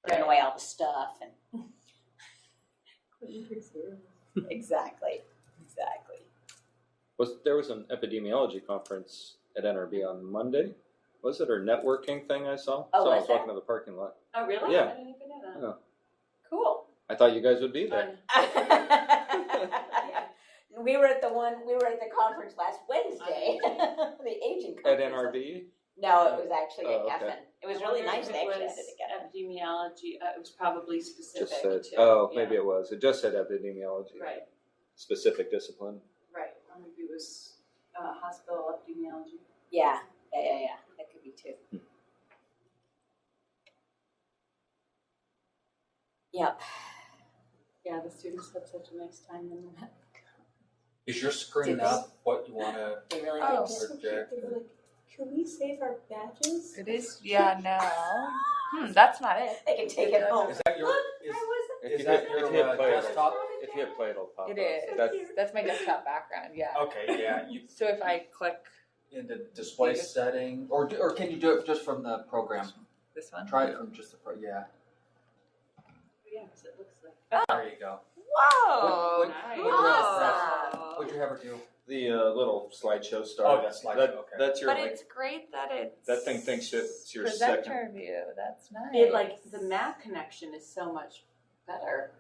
giving away all the stuff and exactly. There was an epidemiology conference at NRB on Monday? Was it, or networking thing I saw? Oh, so I was was walking to the parking lot. Oh, really? Yeah. I didn't even know that. Yeah. Cool. I thought you guys would be there. We were at the conference last Wednesday. The aging conference. At NRB? No, it was actually at okay. Geffen. It was really nice. They actually had it together. Epidemiology. It was probably specific. Just said, to, maybe it was. It just said epidemiology. Right. Specific discipline. Right. Or maybe it was hospital epidemiology. Yeah. That could be too. Yep. Yeah, the students had such a nice time in that. Is your screen up what you want to They really Oh, did. so cute. They were like, can we save our badges? It is, yeah, no. That's not it. They can take it home. Is that your If is you that hit, your if you hit play, desktop? if you hit play, it'll pop It up. is. That's my desktop background, yeah. Okay, yeah. You So if I click in the display setting, or can you do it just from the program? this one. Try it from just the yeah. Yeah, because it looks like. There you go. Whoa! What'd you have her do? The little slideshow start. Oh, that slideshow. Okay. That's your But it's great that it's that thing thinks it's your presenter second. view. That's nice. It the Mac connection is so much better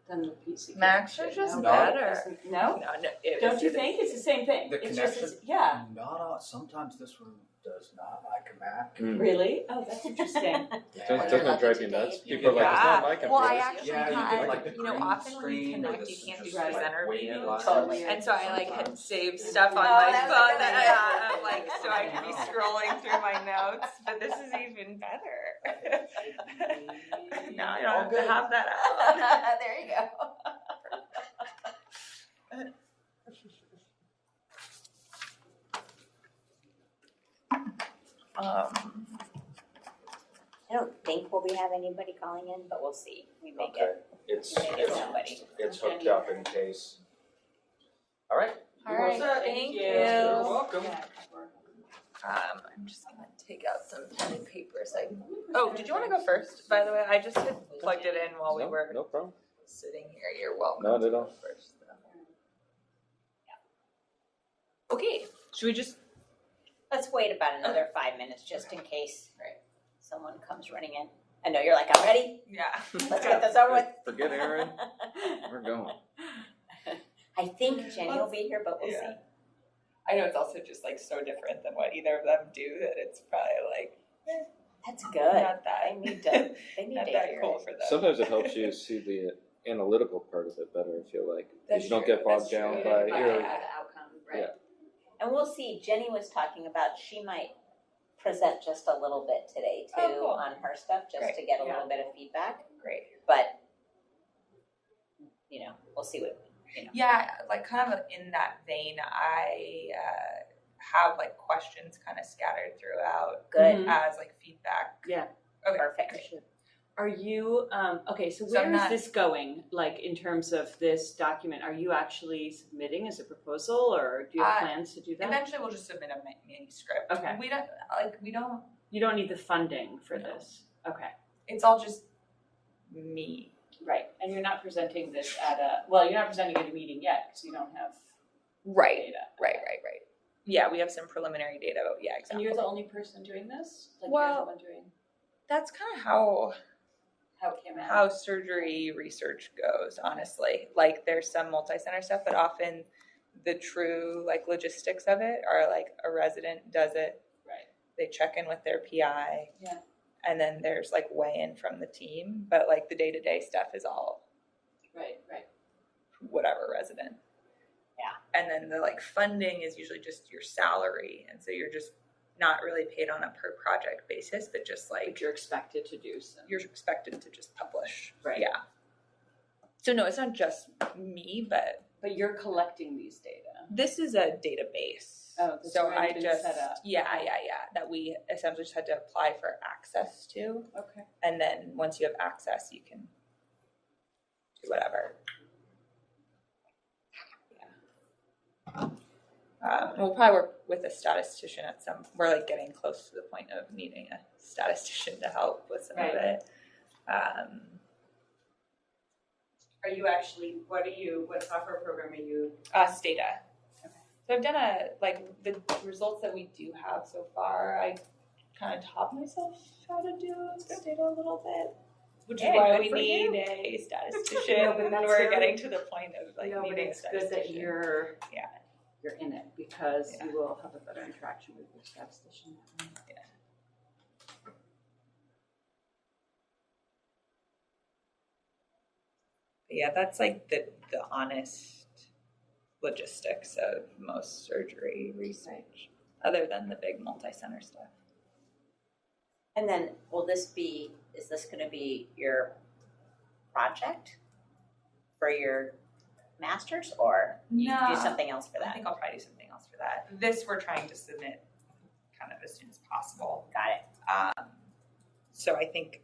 than the PC. Macs are connection. just No. better. No? No, Don't you think? It's the same thing. The it's connection? Just, yeah. Not sometimes this one does not like a Mac. Really? Oh, that's interesting. Doesn't it drive you nuts? People are like, it's not my computer. Well, I actually Yeah, you had, get like the green often when you screen or connect, the you can't do just like presenter wavy view. lines. Totally. And so I had saved stuff on Oh, my that was phone a that good I so I could be scrolling through my notes. But this is even better. Now I don't have to have that out. There you go. I don't think we'll have anybody calling in, but we'll see. We may Okay. get It's somebody. it's hooked up in case. All right. All right, set. thank you. You're welcome. I'm just gonna take out some pen and paper. Oh, did you want to go first? By the way, I just had plugged it in while we were No problem. sitting here. You're welcome. Not at to all. go first. Okay, should we just? Let's wait about another 5 minutes just in case someone comes running in. I know you're like, I'm ready. Yeah. Let's get this over with. Forget Aaron. We're going. I think Jenny will be here, but we'll see. I know it's also just so different than what either of them do that it's probably That's good. not that They need to not hear that cool it. for them. Sometimes it helps you see the analytical part of it better. I feel like That's you don't true, get bogged that's down true. by By your. the outcome, right? Yeah. And we'll see. Jenny was talking about she might present just a little bit today too Oh, cool. on her stuff just Great. to get a Yeah. little bit of feedback. Great. But we'll see what Yeah, kind of in that vein, I have questions kind of scattered throughout good. Mhm. as feedback. Yeah. Okay. Perfect. Are you okay? So So I'm where is not- this going? In terms of this document, are you actually submitting as a proposal, or do you have plans to do that? Eventually, we'll just submit a manuscript. Okay. We don't. You don't need the funding for No. this. Okay. It's all just me. Right. And you're not presenting this you're not presenting at a meeting yet because you don't have Right. data. Right. Yeah, we have some preliminary data. Yeah, exactly. And you're the only person doing this? You're Well- the one doing That's kind of how it came out. how surgery research goes, honestly. There's some multi-center stuff, but often the true logistics of it are a resident does it. Right. They check in with their PI. Yeah. And then there's weigh-in from the team, but the day-to-day stuff is all Right. whatever resident. Yeah. And then the funding is usually just your salary, and so you're just not really paid on a per project basis, but just But you're expected to do so. you're expected to just publish. Right. Yeah. So no, it's not just me, but But you're collecting these data. this is a database. Oh, that's so already I been just set up. yeah, that we essentially just had to apply for access to, Okay. and then once you have access, you can do whatever. We'll probably work with a statistician at some. We're getting close to the point of needing a statistician to help with some of Right. it. Are you actually, what software program are you? Stata. So I've done the results that we do have so far, I kind of taught myself how to do Stata a little bit, which is why we need a statistician. No, but that's We're very- getting to the point of No, but needing a it's good that statistician. you're in it because Yeah. you will have a better interaction with your statistician. Yeah, that's like the honest logistics of most surgery research, other than the big multi-center stuff. And then, is this gonna be your project for your master's, or you do something else for I that? think I'll probably do something else for that. This we're trying to submit kind of as soon as possible. Got it. So I think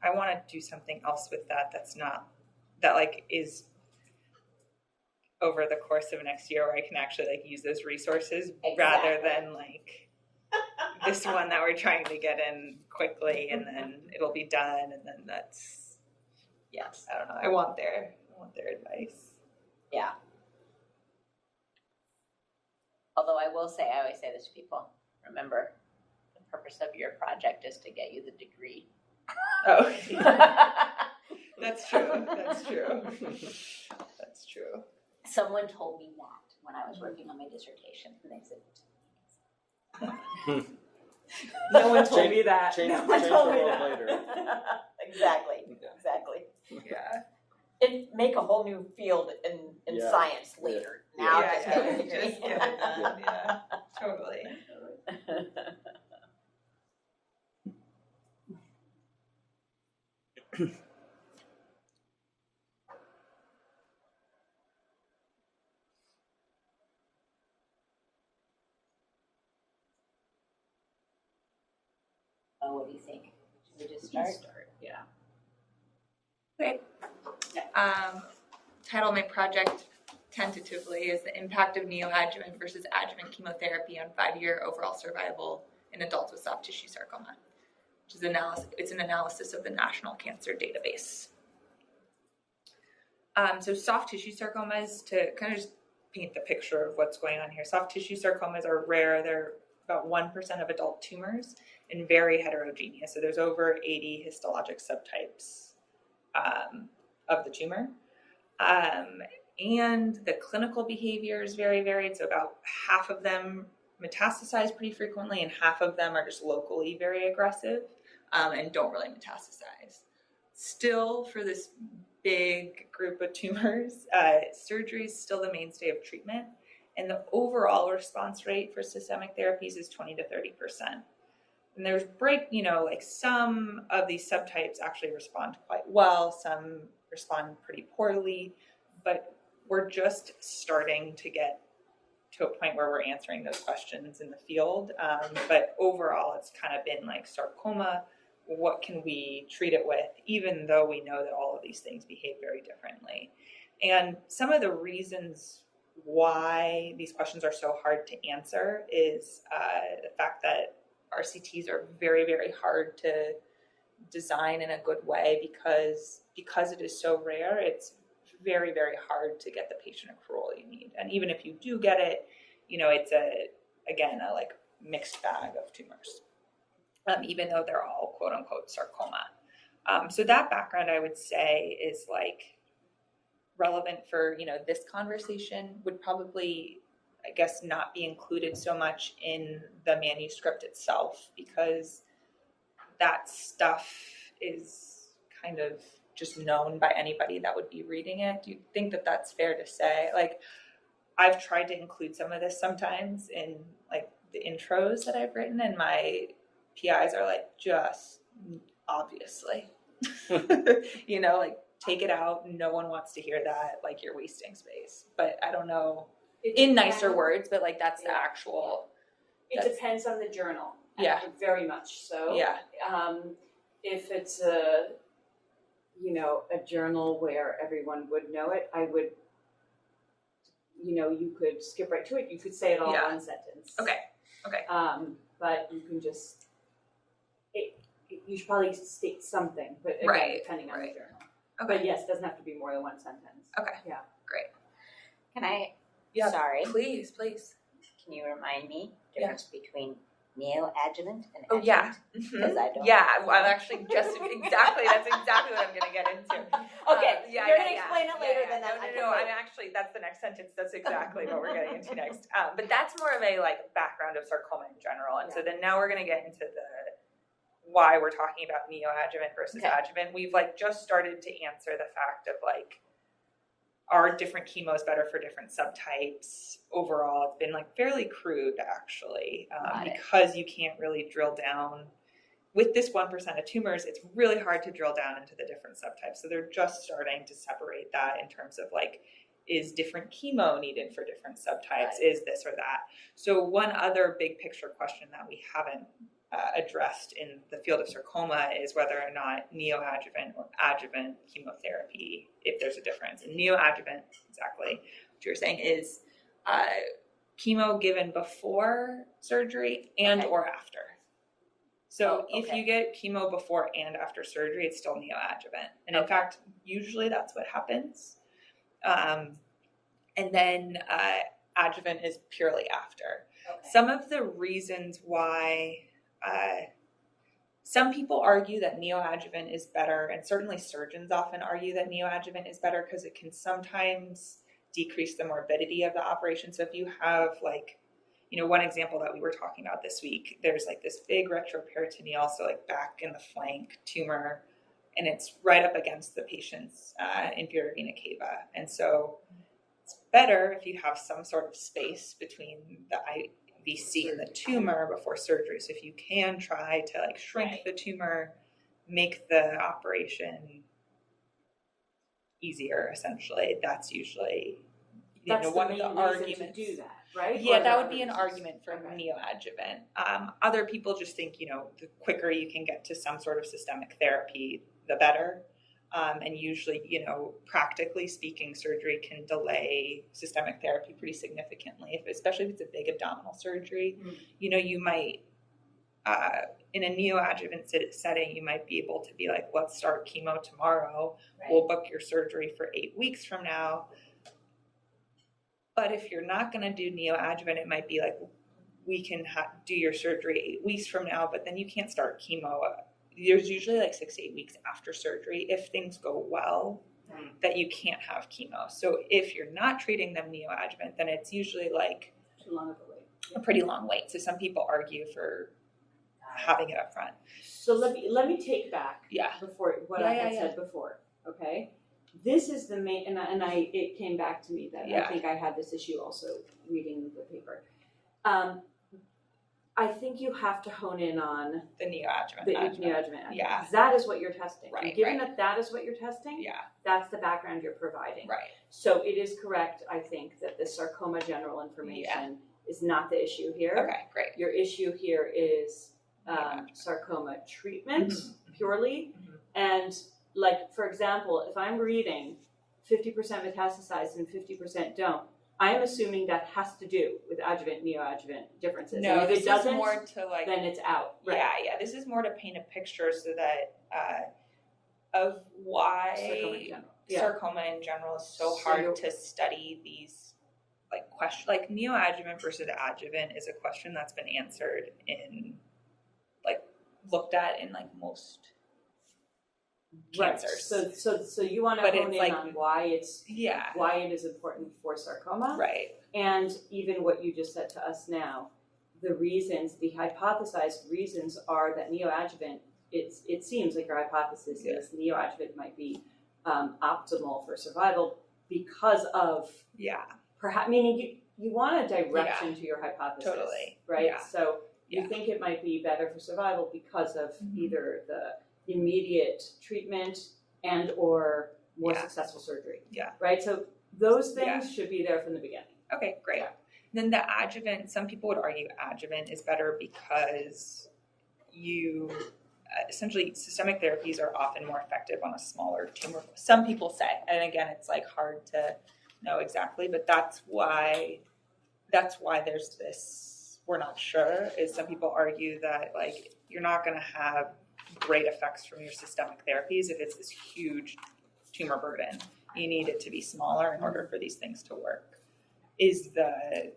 I want to do something else with that is over the course of next year where I can actually use those resources rather than this one that we're trying to get in quickly and then it'll be done and then that's I don't know. I want their advice. Yeah. Although I will say, I always say this to people, remember, the purpose of your project is to get you the degree. Oh, that's true. That's true. That's true. Someone told me that when I was working on my dissertation, and they said, No one told me that. Change, no one change told the me world that. later. Exactly, Yeah. exactly. Yeah. And make a whole new field in Yeah. science later. Now yeah, just get your just degree. get it done. Yeah, totally. What do you think? Should we just start? Yeah. Okay. Title of my project tentatively is the impact of neoadjuvant versus adjuvant chemotherapy on 5-year overall survival in adults with soft tissue sarcoma, which is an analysis of the National Cancer Database. So soft tissue sarcomas, to kind of just paint the picture of what's going on here. Soft tissue sarcomas are rare. They're about 1% of adult tumors and very heterogeneous. So there's over 80 histologic subtypes of the tumor. And the clinical behavior is very varied. So about half of them metastasize pretty frequently and half of them are just locally very aggressive and don't really metastasize. Still, for this big group of tumors, surgery is still the mainstay of treatment. And the overall response rate for systemic therapies is 20 to 30%. And there's some of these subtypes actually respond quite well, some respond pretty poorly, but we're just starting to get to a point where we're answering those questions in the field. But overall, it's kind of been like sarcoma, what can we treat it with, even though we know that all of these things behave very differently. And some of the reasons why these questions are so hard to answer is the fact that RCTs are very, very hard to design in a good way because it is so rare. It's very, very hard to get the patient accrual you need. And even if you do get it, it's a mixed bag of tumors, even though they're all quote unquote sarcoma. So that background, I would say, is relevant for, this conversation. Would probably, I guess, not be included so much in the manuscript itself because that stuff is kind of just known by anybody that would be reading it. Do you think that that's fair to say? I've tried to include some of this sometimes in the intros that I've written, and my PIs are just obviously, take it out. No one wants to hear that. You're wasting space. But I don't know in nicer words, but that's the actual. It depends on the journal. Yeah. Very much so. Yeah. If it's a journal where everyone would know it, I would, you could skip right to it. You could say it all in one sentence. Okay. But you can just, you should probably state something, but again, Right, depending on the right. journal. Okay. But yes, it doesn't have to be more than one sentence. Okay. Yeah. Great. Can I, Yeah. sorry, Please. can you remind me difference between neoadjuvant and Oh yeah. adjuvant? Because I don't. Yeah, I'm actually just exactly. That's exactly what I'm going to get into. Okay, Yeah, you're yeah, gonna yeah. explain it later, Yeah, then no, I no, can no. wait. I'm actually. That's the next sentence. That's exactly what we're getting into next. But that's more of a like background of sarcoma in general, and so then now we're going to get into the why we're talking about neoadjuvant versus Okay. adjuvant. We've like just started to answer the fact of like, are different chemos better for different subtypes? Overall, it's been like fairly crude actually, Got it. because you can't really drill down. With this 1% of tumors, it's really hard to drill down into the different subtypes. So they're just starting to separate that in terms of like, is different chemo needed for different subtypes? Right. Is this or that? So one other big picture question that we haven't addressed in the field of sarcoma is whether or not neoadjuvant or adjuvant chemotherapy, if there's a difference. And neoadjuvant, exactly what you're saying, is chemo given before surgery and Okay. or after. So Oh, if okay. you get chemo before and after surgery, it's still neoadjuvant. And in Okay. fact, usually that's what happens. And then adjuvant is purely after. Okay. Some of the reasons why some people argue that neoadjuvant is better, and certainly surgeons often argue that neoadjuvant is better because it can sometimes decrease the morbidity of the operation. So if you have like, you know, one example that we were talking about this week, there's like this big retroperitoneal, so like back in the flank tumor, and it's right up against the patient's inferior vena cava. And so it's better if you have some sort of space between the IVC and the tumor before surgery. So if you can try to like shrink Right. the tumor, make the operation easier, essentially, that's usually That's one the of the main reason arguments. to do that, right? Yeah, Or that are would be an there other argument for reasons? neoadjuvant. Other people just think, you know, the quicker you can get to some sort of systemic therapy, the better. And usually, you know, practically speaking, surgery can delay systemic therapy pretty significantly, especially if it's a big abdominal surgery. Mm. You know, you might, in a neoadjuvant setting, you might be able to be like, let's start chemo tomorrow. Right. We'll book your surgery for 8 weeks from now. But if you're not going to do neoadjuvant, it might be like, we can do your surgery 8 weeks from now, but then you can't start chemo. There's usually like 6 to 8 weeks after surgery, if things go well, that you can't have chemo. So if you're not treating them neoadjuvant, then it's usually like Too long of a wait. a pretty long wait. So some people argue for having it up front. So let me take back Yeah. before what Yeah, I had yeah, said before. Okay, this is the main, and I it came back to me that Yeah. I think I had this issue also reading the paper. I think you have to hone in on The neoadjuvant. the adjuvant. neoadjuvant. Yeah. That is what you're testing. Right, And given right. that is what you're testing, Yeah. that's the background you're providing. Right. So it is correct, I think, that the sarcoma general information is not the issue here. Okay, great. Your issue here is Yeah. sarcoma treatment Mhm. purely. Mhm. And like, for example, if I'm reading 50% metastasized and 50% don't, I'm assuming that has to do with adjuvant, neoadjuvant differences. No, and if this it is doesn't, more to like, then it's out. Right. yeah. This is more to paint a picture so that of why Sarcoma in general. Yeah. sarcoma in general is so So hard you're- to study these like questions. Like neoadjuvant versus adjuvant is a question that's been answered in like looked at in like most cancers. Right. So you want to But hone it's in like- on why it is important for sarcoma. Right. And even what you just said to us now, the reasons, the hypothesized reasons are that neoadjuvant, it seems like your hypothesis is neoadjuvant might be optimal for survival because of, Yeah. perhaps, meaning you want a direction to your hypothesis. Totally. Right? Yeah. So you Yeah. think it might be better for survival because of Mhm. either the immediate treatment and or more Yeah. successful surgery. Yeah. Right? So those things Yeah. should be there from the beginning. Okay, great. Yeah. Then the adjuvant, some people would argue adjuvant is better because you essentially systemic therapies are often more effective on a smaller tumor. Some people say, and again, it's like hard to know exactly, but that's why there's this, we're not sure, is some people argue that like you're not going to have great effects from your systemic therapies if it's this huge tumor burden. You need it to be smaller in order for these things to work, is the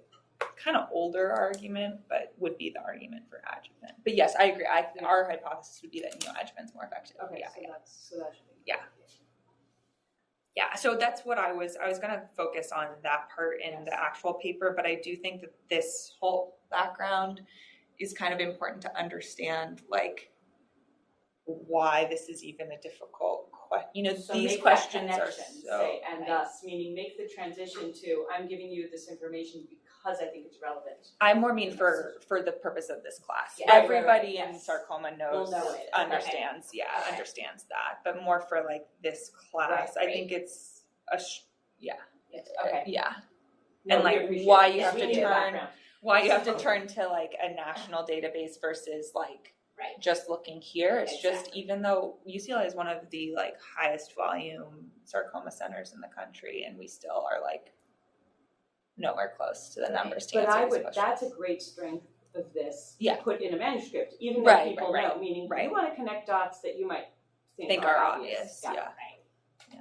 kind of older argument, but would be the argument for adjuvant. But yes, I agree. Our hypothesis would be that neoadjuvant's more effective. Okay, Yeah, so yeah. that should be. Yeah, so that's what I was going to focus on that part in the actual paper, but I do think that this whole background is kind of important to understand, like, why this is even a difficult question. You know, So these make questions that are connection, so say, and thus, meaning make the transition to, I'm giving you this information because I think it's relevant. I more mean for the purpose of this class. Yeah, right, Everybody right, in yes. sarcoma Will knows, know it. understands, Okay. understands that. But more for like this class, Right, I think it's Yes, okay. yeah. No, And we like appreciate why it. you have We to need the turn background. why you have to turn to like a national database versus like Right. just looking here. It's just, Exactly. even though UCLA is one of the like highest volume sarcoma centers in the country, and we still are like nowhere close to the numbers to But answer I these would, questions. that's a great strength of this. Yeah. Put in a manuscript, even though Right, people right, know, meaning right. you want to connect dots that you might think are obvious. Got it.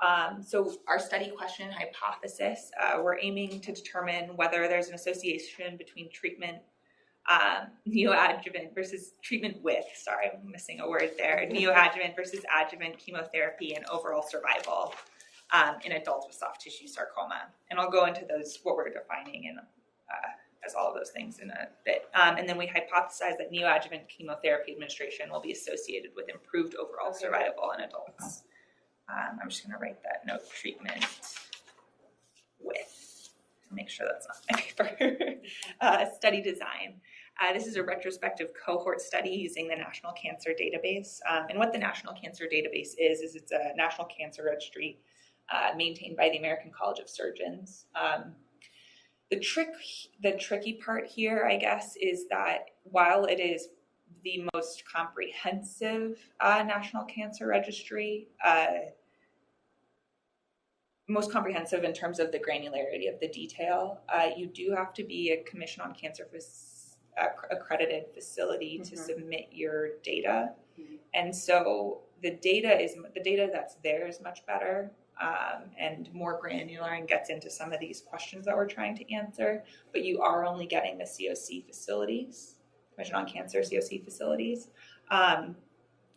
Yeah. So our study question hypothesis, we're aiming to determine whether there's an association between treatment neoadjuvant versus treatment with, sorry, I'm missing a word there, neoadjuvant versus adjuvant chemotherapy and overall survival in adults with soft tissue sarcoma. And I'll go into those, what we're defining in as all of those things in a bit. And then we hypothesize that neoadjuvant chemotherapy administration will be associated with improved overall survival in adults. I'm just going to write that note, treatment with, to make sure that's not my paper. Study design. This is a retrospective cohort study using the National Cancer Database. And what the National Cancer Database is it's a national cancer registry maintained by the American College of Surgeons. The tricky part here, I guess, is that while it is the most comprehensive national cancer registry, most comprehensive in terms of the granularity of the detail, you do have to be a Commission on Cancer accredited facility to submit your data. And so the data that's there is much better and more granular and gets into some of these questions that we're trying to answer, but you are only getting the COC facilities, Commission on Cancer COC facilities.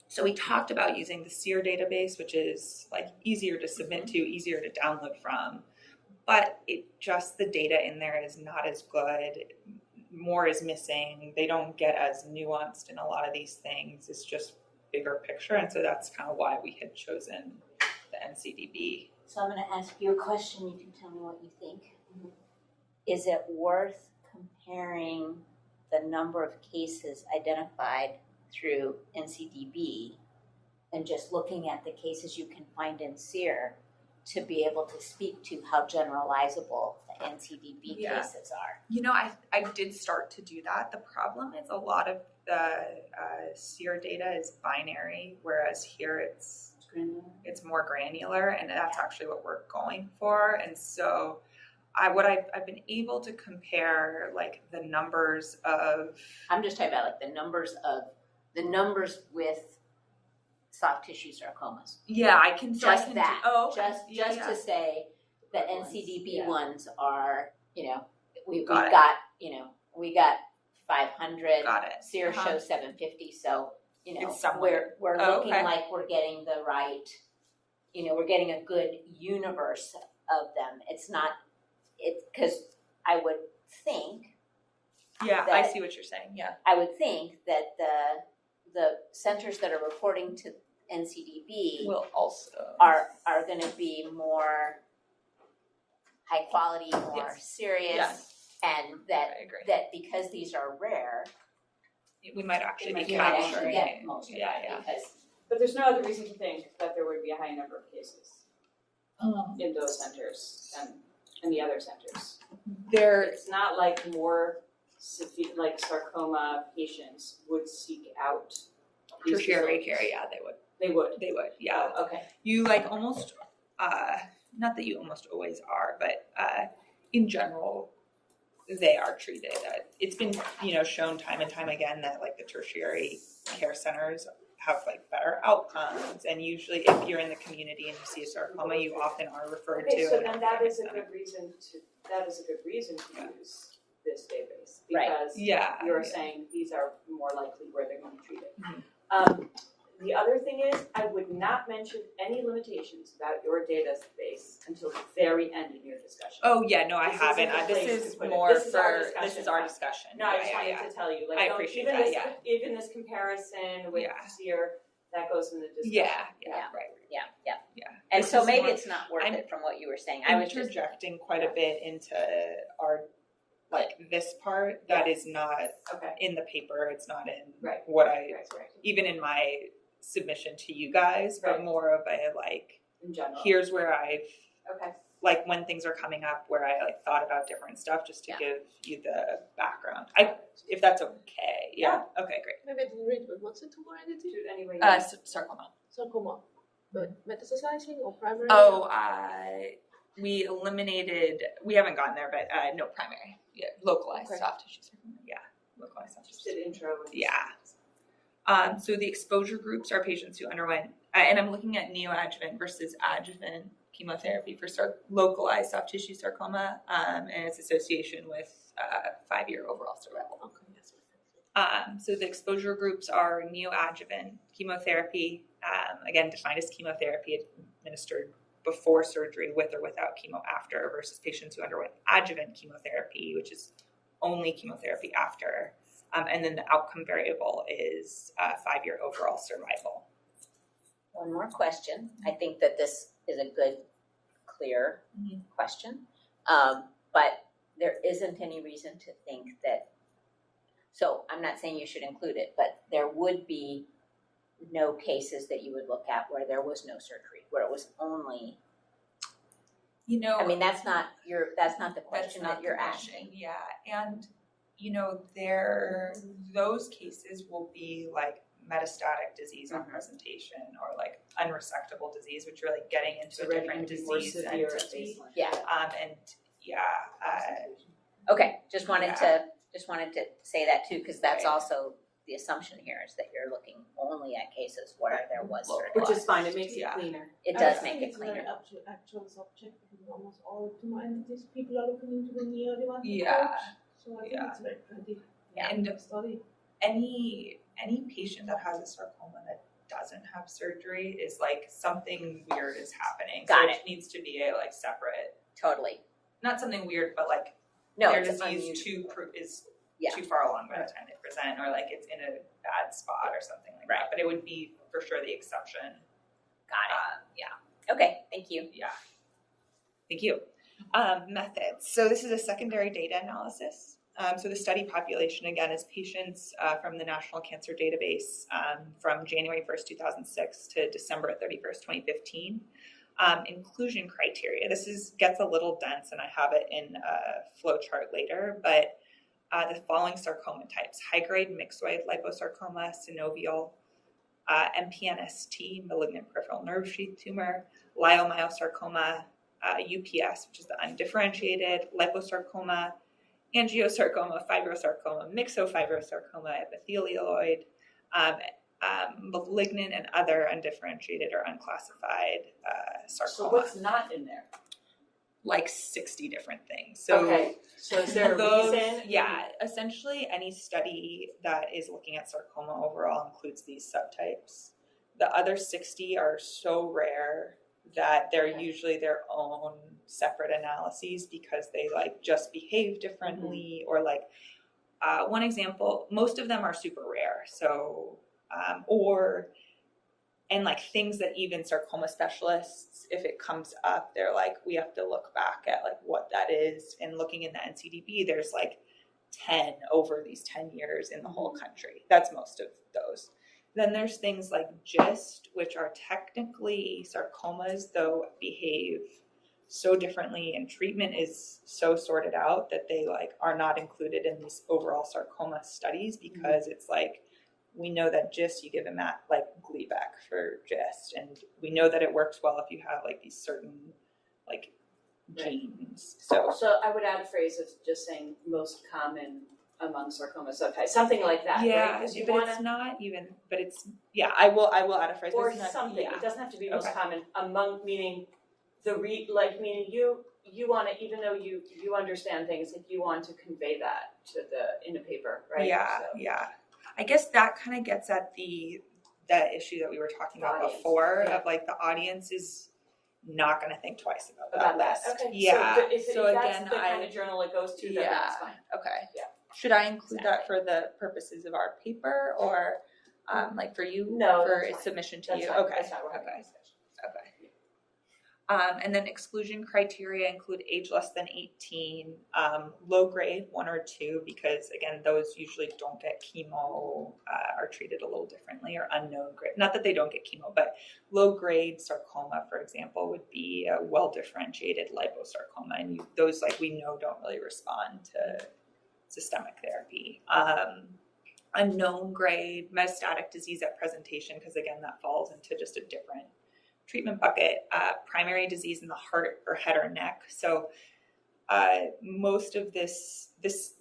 So we talked about using the SEER database, which is like easier to submit to, easier to download from, but the data in there is not as good. More is missing. They don't get as nuanced in a lot of these things. It's just bigger picture. And so that's kind of why we had chosen the NCDB. So I'm going to ask you a question. You can tell me what you think. Is it worth comparing the number of cases identified through NCDB and just looking at the cases you can find in SEER to be able to speak to how generalizable the NCDB cases are? You know, I did start to do that. The problem is a lot of the SEER data is binary, whereas here it's more granular, and that's actually what we're going for. And so I've been able to compare like the numbers of. I'm just talking about like the numbers with soft tissue sarcomas. Yeah, I can Just I can that. Do, oh, Just to say the NCDB ones are, you know, we Got it. got, you know, we got 500. Got it. SEER shows 750. So, you know, It's somewhere. we're Oh, looking okay. like we're getting the right, you know, we're getting a good universe of them. It's because I would think. Yeah, that- I see what you're saying. Yeah. I would think that the centers that are reporting to NCDB Will also are going to be more high quality, more Yes. serious, Yes. and I agree. that because these are rare, We might actually be you might actually capturing. get most of Yeah, that yeah. because But there's no other reason to think that there would be a high number of cases in those centers and the other centers. It's not like more severe, like sarcoma patients would seek out these Tertiary facilities. care, yeah, they would. They would. Yeah. Oh, okay. You like almost, not that you almost always are, but in general, they are treated. It's been, shown time and time again that like the tertiary care centers have like better outcomes, and usually if you're in the community and you see a sarcoma, you often are referred to. So an then that academic is a center. good reason to use this database, Right. because you're saying these are more likely where they're going to be treated. Mhm. The other thing is, I would not mention any limitations about your database until the very end in your discussion. Oh yeah, no, I This haven't. isn't the This place is to put it. more This is our for discussion. this is our discussion. No, I just wanted to tell you, like, I don't- appreciate even that, this, yeah. even this comparison with Yeah. here, that goes in the discussion. Yeah, right. Yeah. And This so is maybe more- it's not worth I'm it from what you were saying. I was just interjecting quite a bit into our this part that is not Okay. in the paper. It's not in Right. what I Right. even in my submission to you guys, but Right. more of a In general. here's where I've Okay. when things are coming up where I thought about different stuff just to Yeah. give you the background. If that's okay. Yeah. Okay, great. Maybe I didn't read, but what's the tumor entity? Anyway. Sarcoma. Sarcoma. But metastasizing or primary? Oh, we haven't gotten there, but no primary. Yeah, localized Okay. soft tissue sarcoma. Yeah, localized soft Just tissue. did intro. Yeah. So the exposure groups are patients who underwent, and I'm looking at neoadjuvant versus adjuvant chemotherapy for localized soft tissue sarcoma, and its association with 5-year overall survival. Okay, yes. So the exposure groups are neoadjuvant chemotherapy, again defined as chemotherapy administered before surgery with or without chemo after, versus patients who underwent adjuvant chemotherapy, which is only chemotherapy after. And then the outcome variable is 5-year overall survival. one more question. I think that this is a good, clear question. But there isn't any reason to think that, so I'm not saying you should include it, but there would be no cases that you would look at where there was no surgery, where it was only, I mean, that's not the question that you're asking. Yeah, and those cases will be like metastatic disease on presentation, or like unresectable disease, which really getting into a different disease entity. Yeah. Okay, just wanted to say that too, because that's Right. also the assumption here is that you're looking only at cases where there was surgery. Which is fine, it makes it Yeah. cleaner. It does make it It's very cleaner. actual subject, because almost all tumor entities, people are looking into the neoadjuvant Yeah. approach. So I think Yeah. it's very pretty And study. any patient that has a sarcoma that doesn't have surgery is like something weird is happening. Got so it needs to be a like separate, Totally. not something weird, but like No, their it's disease unusual. is Yeah. too far along by the time they present, or like it's in a bad spot or something like that. But it would be for sure the exception. Got it. Okay, thank you. Yeah. Thank you. Methods. So this is a secondary data analysis. So the study population, again, is patients from the National Cancer Database from January 1st, 2006 to December 31st, 2015. Inclusion criteria. This gets a little dense, and I have it in a flow chart later, but the following sarcoma types: high-grade myxoid liposarcoma, synovial, MPNST, malignant peripheral nerve sheath tumor, leiomyosarcoma, UPS, which is the undifferentiated, liposarcoma, angiosarcoma, fibrosarcoma, myxofibrosarcoma, epithelioid, malignant and other undifferentiated or unclassified sarcoma. So what's not in there? Like 60 different things. So Okay, so is there a reason? Yeah, essentially any study that is looking at sarcoma overall includes these subtypes. The other 60 are so rare that they're usually their own separate analyses, because they like just behave differently, or like one example, most of them are super rare. So and like things that even sarcoma specialists, if it comes up, they're like, we have to look back at like what that is. And looking in the NCDB, there's like 10 over these 10 years in the whole country. That's most of those. Then there's things like GIST, which are technically sarcomas, though behave so differently, and treatment is so sorted out that they like are not included in these overall sarcoma studies, because it's like, we know that GIST, you give them like Gleevec for GIST, and we know that it works well if you have like these certain like genes. So So I would add a phrase of just saying most common among sarcoma subtypes, something like that, right? yeah, 'Cause you but wanna, it's not even. But it's I will add a phrase. but or it's not, something. Yeah. It doesn't have to be most Okay. common among, meaning meaning you want to, even though you understand things, like you want to convey that to in a paper, right? Yeah, So, yeah. I guess that kind of gets at the issue that we were talking about Audience, before yeah. of like the audience is not going to think twice about about that that. list. Okay. Yeah. So if So that's again, the kind of journal it goes to, then that's fine. Okay. Yeah. Should I include that for the purposes of our paper, or like for you? No, for that's fine. submission to That's you? fine. Okay. That's not what we're having a Okay. discussion. Okay. And then exclusion criteria include age less than 18, low grade 1 or 2, because again, those usually don't get chemo, are treated a little differently, or unknown grade. Not that they don't get chemo, but low grade sarcoma, for example, would be a well differentiated liposarcoma, and those, like we know, don't really respond to systemic therapy. Unknown grade metastatic disease at presentation, because again, that falls into just a different treatment bucket. Primary disease in the heart or head or neck. So most of this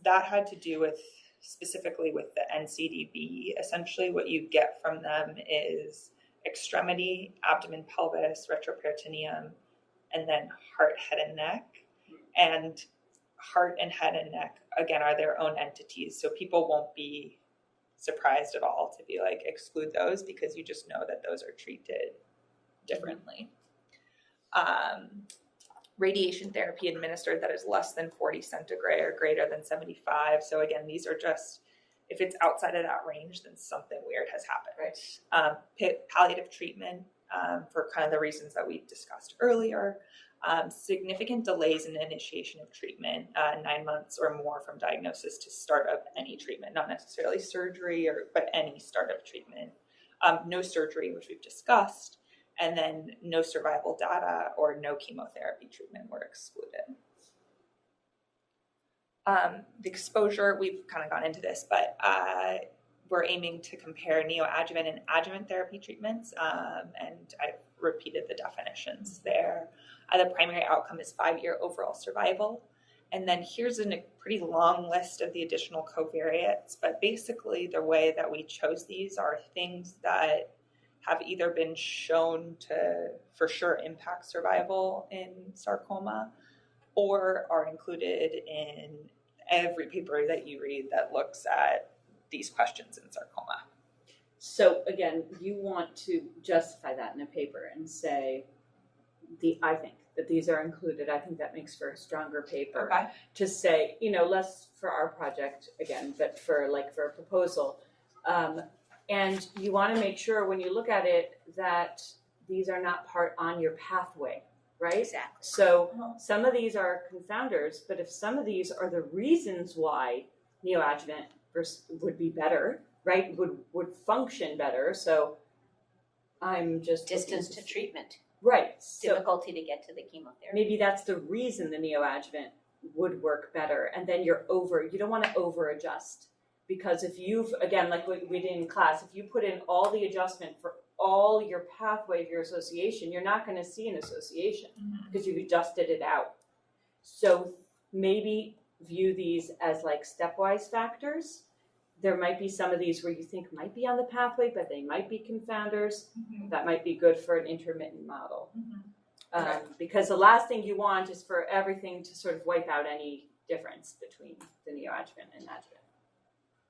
that had to do with specifically with the NCDB. Essentially what you get from them is extremity, abdomen, pelvis, retroperitoneum, and then heart, head, and neck. And heart and head and neck, again, are their own entities. So people won't be surprised at all to be like, exclude those, because you just know that those are treated differently. Radiation therapy administered that is less than 40 centigrade or greater than 75. So again, these are just, if it's outside of that range, then something weird has happened. Right. Palliative treatment, for kind of the reasons that we discussed earlier. Significant delays in initiation of treatment, 9 months or more from diagnosis to start of any treatment, not necessarily surgery, but any start of treatment. No surgery, which we've discussed, and then no survival data or no chemotherapy treatment were excluded. The exposure, we've kind of gone into this, but we're aiming to compare neoadjuvant and adjuvant therapy treatments, and I've repeated the definitions there. The primary outcome is 5-year overall survival. And then here's a pretty long list of the additional covariates, but basically the way that we chose these are things that have either been shown to for sure impact survival in sarcoma, or are included in every paper that you read that looks at these questions in sarcoma. So again, you want to justify that in a paper and say, I think that these are included. I think that makes for a stronger paper. Okay. To say, less for our project again, but for a proposal. And you want to make sure when you look at it that these are not part on your pathway, right? Exactly. So some of these are confounders, but if some of these are the reasons why neoadjuvant would be better, right? Would function better. So I'm just Distance to treatment, right. So difficulty to get to the chemotherapy. maybe that's the reason the neoadjuvant would work better, and then you don't want to over adjust, because if you've, again, like we did in class, if you put in all the adjustment for all your pathway of your association, you're not going to see an association because you've adjusted it out. So maybe view these as like stepwise factors. There might be some of these where you think might be on the pathway, but they might be confounders. That might be good for an intermittent model. Because the last thing you want is for everything to sort of wipe out any difference between the neoadjuvant and adjuvant.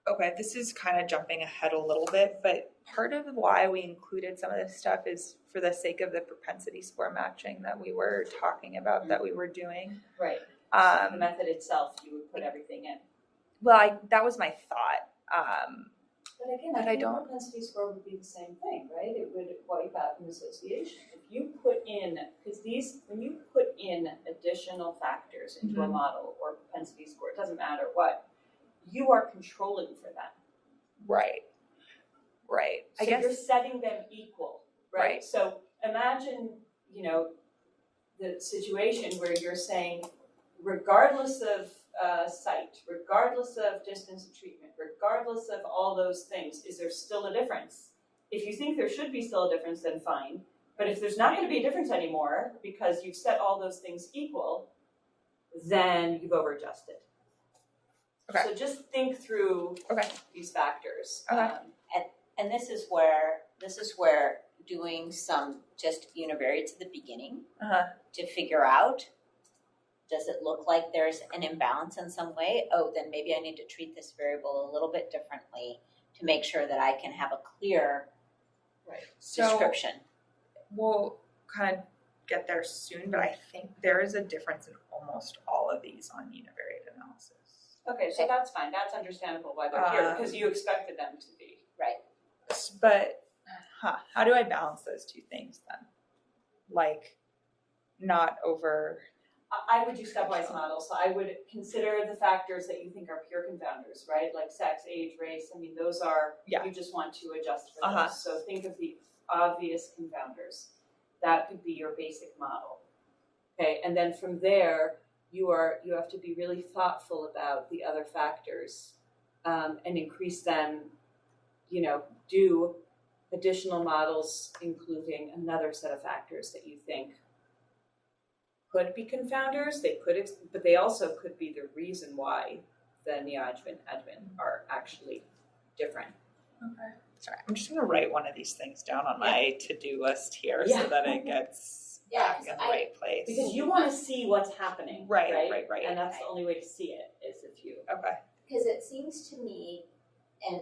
Okay, this is kind of jumping ahead a little bit, but part of why we included some of this stuff is for the sake of the propensity score matching that we were talking about, that we were doing. Right. The method itself, you would put everything in. Well, that was my thought. But again, But I I think don't- propensity score would be the same thing, right? It would wipe out an association. If you put in, when you put in additional factors into a model or propensity score, it doesn't matter what, you are controlling for them. Right. So you're setting them equal, right? So imagine, the situation where you're saying, regardless of site, regardless of distance of treatment, regardless of all those things, is there still a difference? If you think there should be still a difference, then fine. But if there's not going to be a difference anymore because you've set all those things equal, then you've over-adjusted. Okay. So just think through Okay. these factors. Okay. And this is where doing some just univariates at the beginning to figure out, does it look like there's an imbalance in some way? Oh, then maybe I need to treat this variable a little bit differently to make sure that I can have a clear description. We'll kind of get there soon, but I think there is a difference in almost all of these on univariate analysis. Okay, so that's fine. That's understandable why they're here because you expected them to be. Right. But how do I balance those two things then? Like, not over. I would do stepwise models. So I would consider the factors that you think are pure confounders, right? Like sex, age, race. I mean, those are, you just want to adjust for those. So think of the obvious confounders. That could be your basic model. Okay, and then from there, you have to be really thoughtful about the other factors and increase them, do additional models, including another set of factors that you think could be confounders. They could, but they also could be the reason why the neoadjuvant adjuvant are actually different. Okay. Sorry, I'm just going to write one of these things down on my to-do list here so that it gets back in the right place. Because you want to see what's happening, Right. And that's the only way to see it is if you. Okay. Because it seems to me, and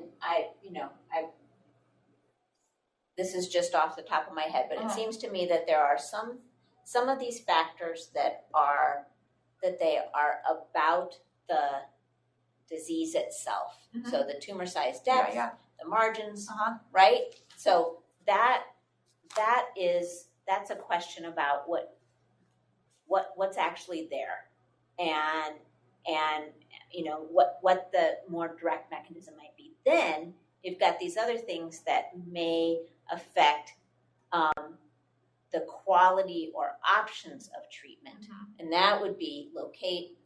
this is just off the top of my head, but it seems to me that there are some of these factors that they are about the disease itself. So the tumor size, depth, the margins, right? So that's a question about what's actually there, and what the more direct mechanism might be. Then you've got these other things that may affect the quality or options of treatment, and that would be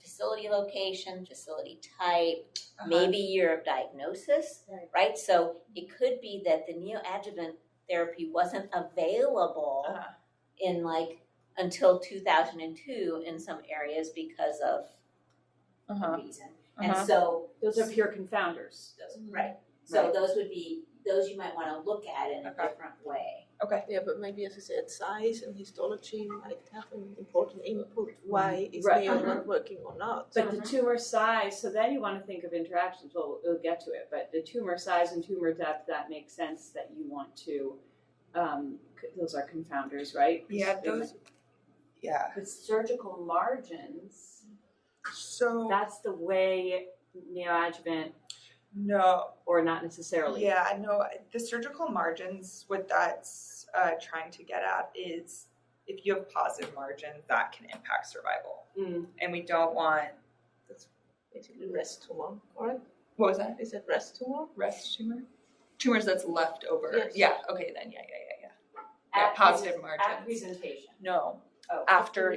facility location, facility type, maybe year of diagnosis, right? So it could be that the neoadjuvant therapy wasn't available in until 2002 in some areas because of a reason. And so those are pure confounders. Right. So those you might want to look at in a different way. Okay. Yeah, but maybe as I said, size and histology might have an important input. Why is Right. Neo not working or not? But the tumor size, so then you want to think of interactions. Well, we'll get to it. But the tumor size and tumor depth, that makes sense that you want to, those are confounders, right? Yeah, those. Yeah. With surgical margins, So. that's the way neoadjuvant, No. or not necessarily. Yeah, I know. The surgical margins, what that's trying to get at is if you have positive margins, that can impact survival. And we don't want. That's basically breast tumor, right? What was that? Is that breast tumor? Breast tumor? Tumors that's left over. Yes. Yeah, okay, then, yeah. Yeah, positive margins. At presentation. No. Oh, After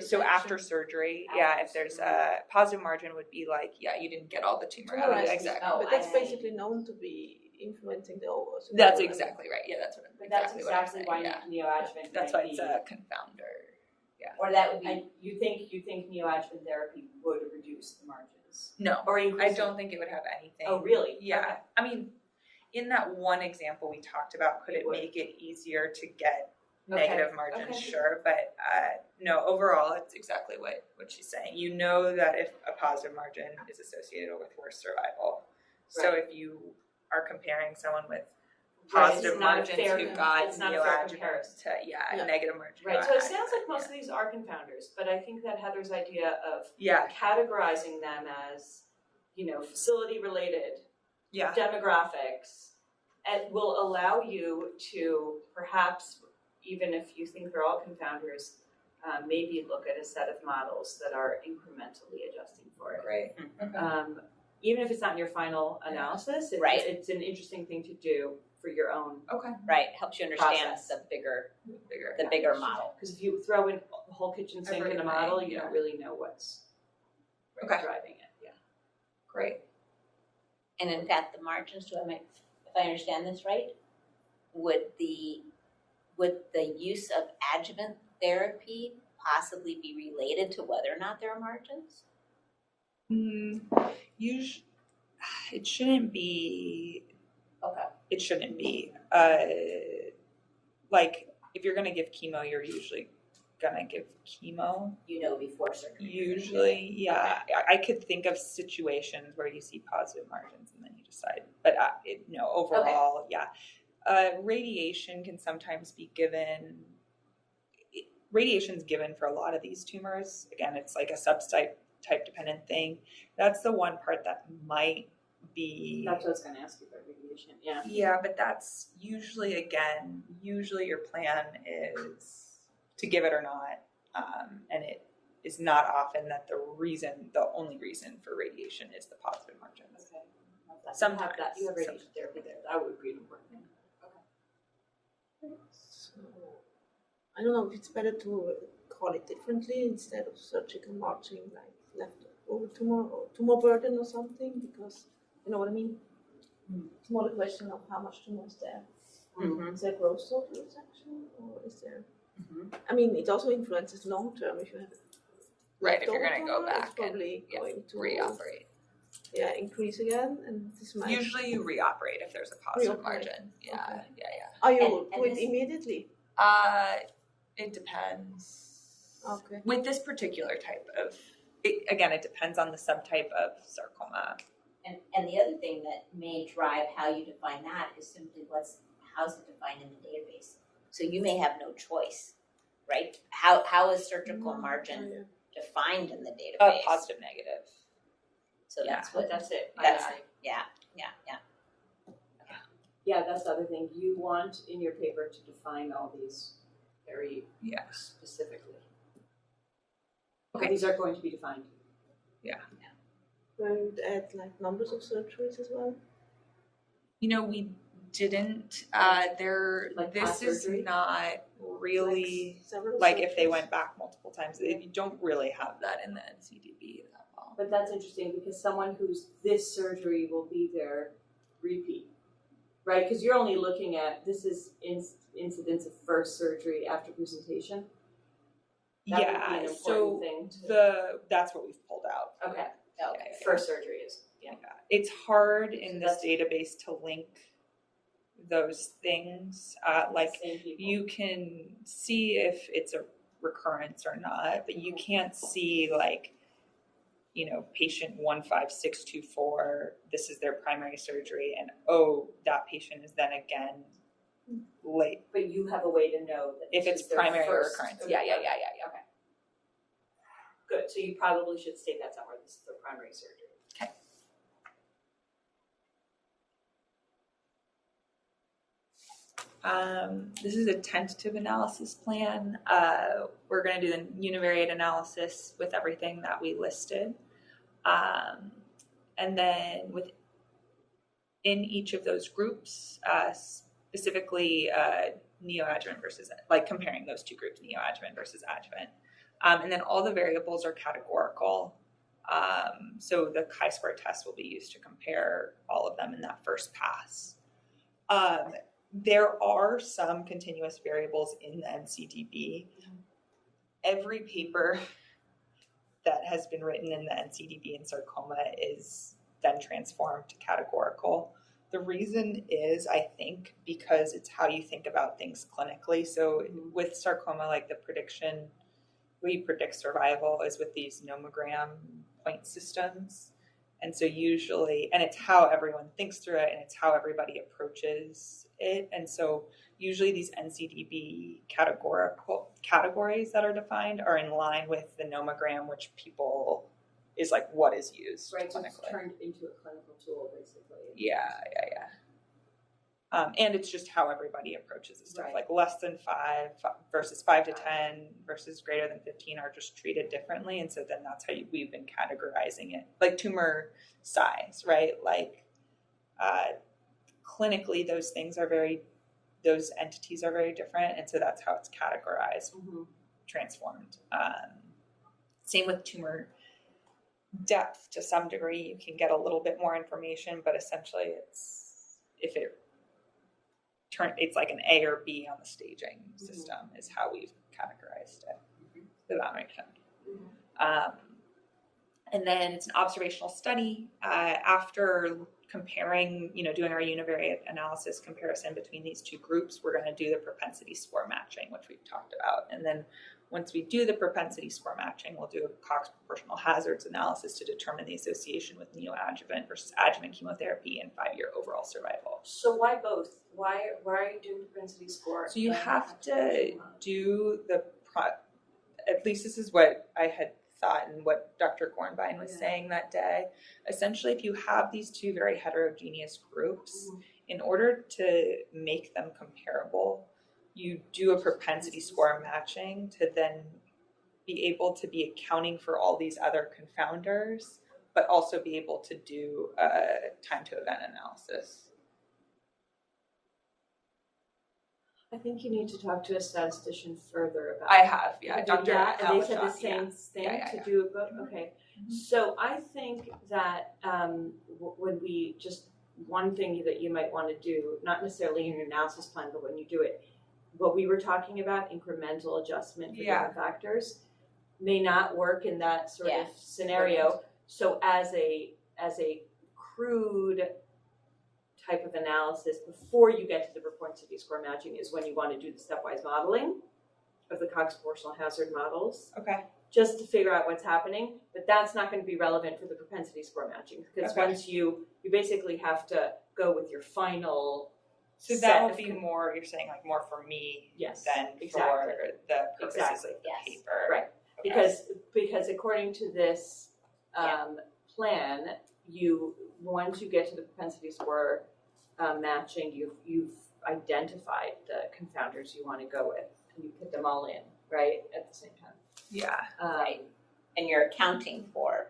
surgery, if there's a positive margin would be like, you didn't get all the tumor out of it. Exactly. Oh, But that's I see. basically known to be influencing the overall. That's exactly right. Yeah, that's what But that's exactly what I'm exactly saying. why neoadjuvant That's might why it's be. a confounder. Or that would be And you think neoadjuvant therapy would reduce the margins? No, Or I increase don't think it would have anything. Oh, really? Yeah. Okay. I mean, in that one example we talked about, could It it would. make it easier to get Okay. negative margins? Okay. Sure, but no, overall it's exactly what she's saying. You know that if a positive margin is associated with worse survival. So if you are comparing someone with Right, positive it's not a margins fair- who got it's not a fair neoadjuvant comparison. to Yeah. negative margin. Right, so it sounds like most of these are confounders, but I think that Heather's idea of categorizing them as, facility related, Yeah. demographics, and will allow you to perhaps, even if you think they're all confounders, maybe look at a set of models that are incrementally adjusting for it. Great. Even if it's not in your final analysis, it's an interesting thing to do for your own. Okay. right, helps you understand Process. the bigger Bigger. model. Because if you throw in the whole kitchen sink in a Everything, model, you yeah. don't really know what's driving it. Yeah. Great. And in fact, the margins, if I understand this right, would the would the use of adjuvant therapy possibly be related to whether or not there are margins? Usually, it shouldn't be. Okay. It shouldn't be. Like if you're gonna give chemo, you're usually gonna give chemo. Before surgery. Usually, yeah. I could think of situations where you see positive margins and then you decide. But overall, yeah. Radiation can sometimes be given. Radiation's given for a lot of these tumors. Again, it's like a subtype dependent thing. That's the one part that might be. That's what I was going to ask you about radiation. Yeah. Yeah, but that's usually your plan is to give it or not, and it is not often that the only reason for radiation is the positive margins. Okay. Sometimes you have radiation therapy there. That would be an important thing. So, I don't know if it's better to call it differently instead of surgical margin, like leftover tumor or tumor burden or something, because you know what I mean? It's more the question of how much tumor is there. Mm-hmm. Is there gross total resection, or is there? Mm-hmm. I mean, it also influences long term. If you have Right, if you're leftover going to go tumor, it's back and probably going to reoperate. Yeah, increase again, and this might. Usually you reoperate if there's a positive Reoperate. margin. Yeah, Okay. yeah. Oh, you And do it this- immediately. It depends. Okay. With this particular type of, it depends on the subtype of sarcoma. And the other thing that may drive how you define that is simply how's it defined in the database. So you may have no choice, right? How is surgical margin defined in the database? Positive, negative. So that's what That's it. yeah. Yeah, that's the other thing. You want in your paper to define all these very specifically. Okay. These are going to be defined. And add like numbers of surgeries as well. We didn't. Like This past is surgery? not really Several like if they surgeries. went back multiple times. You don't really have that in the NCDB that well. But that's interesting because someone who's this surgery will be their repeat, right? Because you're only looking at this is incidence of first surgery after presentation. That would be an important thing. That's what we've pulled out. Okay. Okay. First surgery is It's hard in So this database to link those things. Like same people. you can see if it's a recurrence or not, but you can't see like, patient 15624, this is their primary surgery, and that patient is then again late. But you have a way to know that If this it's is their primary or first- recurrence. Yeah. Okay. Good. So you probably should state that somewhere. This is their primary surgery. This is a tentative analysis plan. We're going to do the univariate analysis with everything that we listed. And then within each of those groups, specifically neoadjuvant versus, like comparing those two groups, neoadjuvant versus adjuvant. And then all the variables are categorical. So the chi-square test will be used to compare all of them in that first pass. There are some continuous variables in the NCDB. Every paper that has been written in the NCDB in sarcoma is then transformed to categorical. The reason is, I think, because it's how you think about things clinically. So with sarcoma, like the prediction, we predict survival is with these nomogram point systems. And so usually, and it's how everyone thinks through it, and it's how everybody approaches it. And so usually these NCDB categories that are defined are in line with the nomogram, which people is like what is used Right, so it's clinically. turned into a clinical tool, basically. Yeah. And it's just how everybody approaches this stuff. Right. Like less than 5 versus 5 to 10 versus greater than 15 are just treated differently. And so then that's how we've been categorizing it. Like tumor size, right? Like clinically, those entities are very different. And so that's how it's categorized, transformed. Same with tumor depth to some degree. You can get a little bit more information, but essentially it's if it it's like an A or B on the staging system is how we've categorized it, the boundary count. And then it's an observational study. After comparing, doing our univariate analysis comparison between these two groups, we're going to do the propensity score matching, which we've talked about. And then once we do the propensity score matching, we'll do a Cox proportional hazards analysis to determine the association with neoadjuvant versus adjuvant chemotherapy and 5-year overall survival. So why both? Why are you doing propensity score? So you have to do at least this is what I had thought and what Dr. Gornbein was saying that day. Essentially, if you have these two very heterogeneous groups, in order to make them comparable, you do a propensity score matching to then be able to be accounting for all these other confounders, but also be able to do a time to event analysis. I think you need to talk to a statistician further about I have, yeah. Dr. and they said the Alashon, same thing Yeah. to do it both. Okay. So I think that when we just one thing that you might want to do, not necessarily in your analysis plan, but when you do it, what we were talking about, incremental adjustment for different factors, may not work in that sort of scenario. So as a crude type of analysis before you get to the propensity score matching is when you want to do the stepwise modeling of the Cox proportional hazard models. Okay. Just to figure out what's happening, but that's not going to be relevant for the propensity score matching because once you basically have to go with your final. So that will be more. You're saying like more for me than for the purposes of the paper, right? Okay. Because according to this plan, once you get to the propensity score matching, you've identified the confounders you want to go with, and you put them all in right at the same time. Yeah. Right. And you're accounting for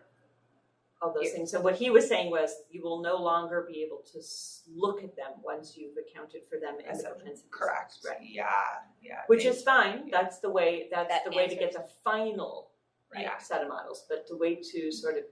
all those things. So what he was saying was you will no longer be able to look at them once you've accounted for them in the propensity. Correct. Right. Yeah. Which is fine. That's the way. That's the way to get the final set of models. But the way to sort of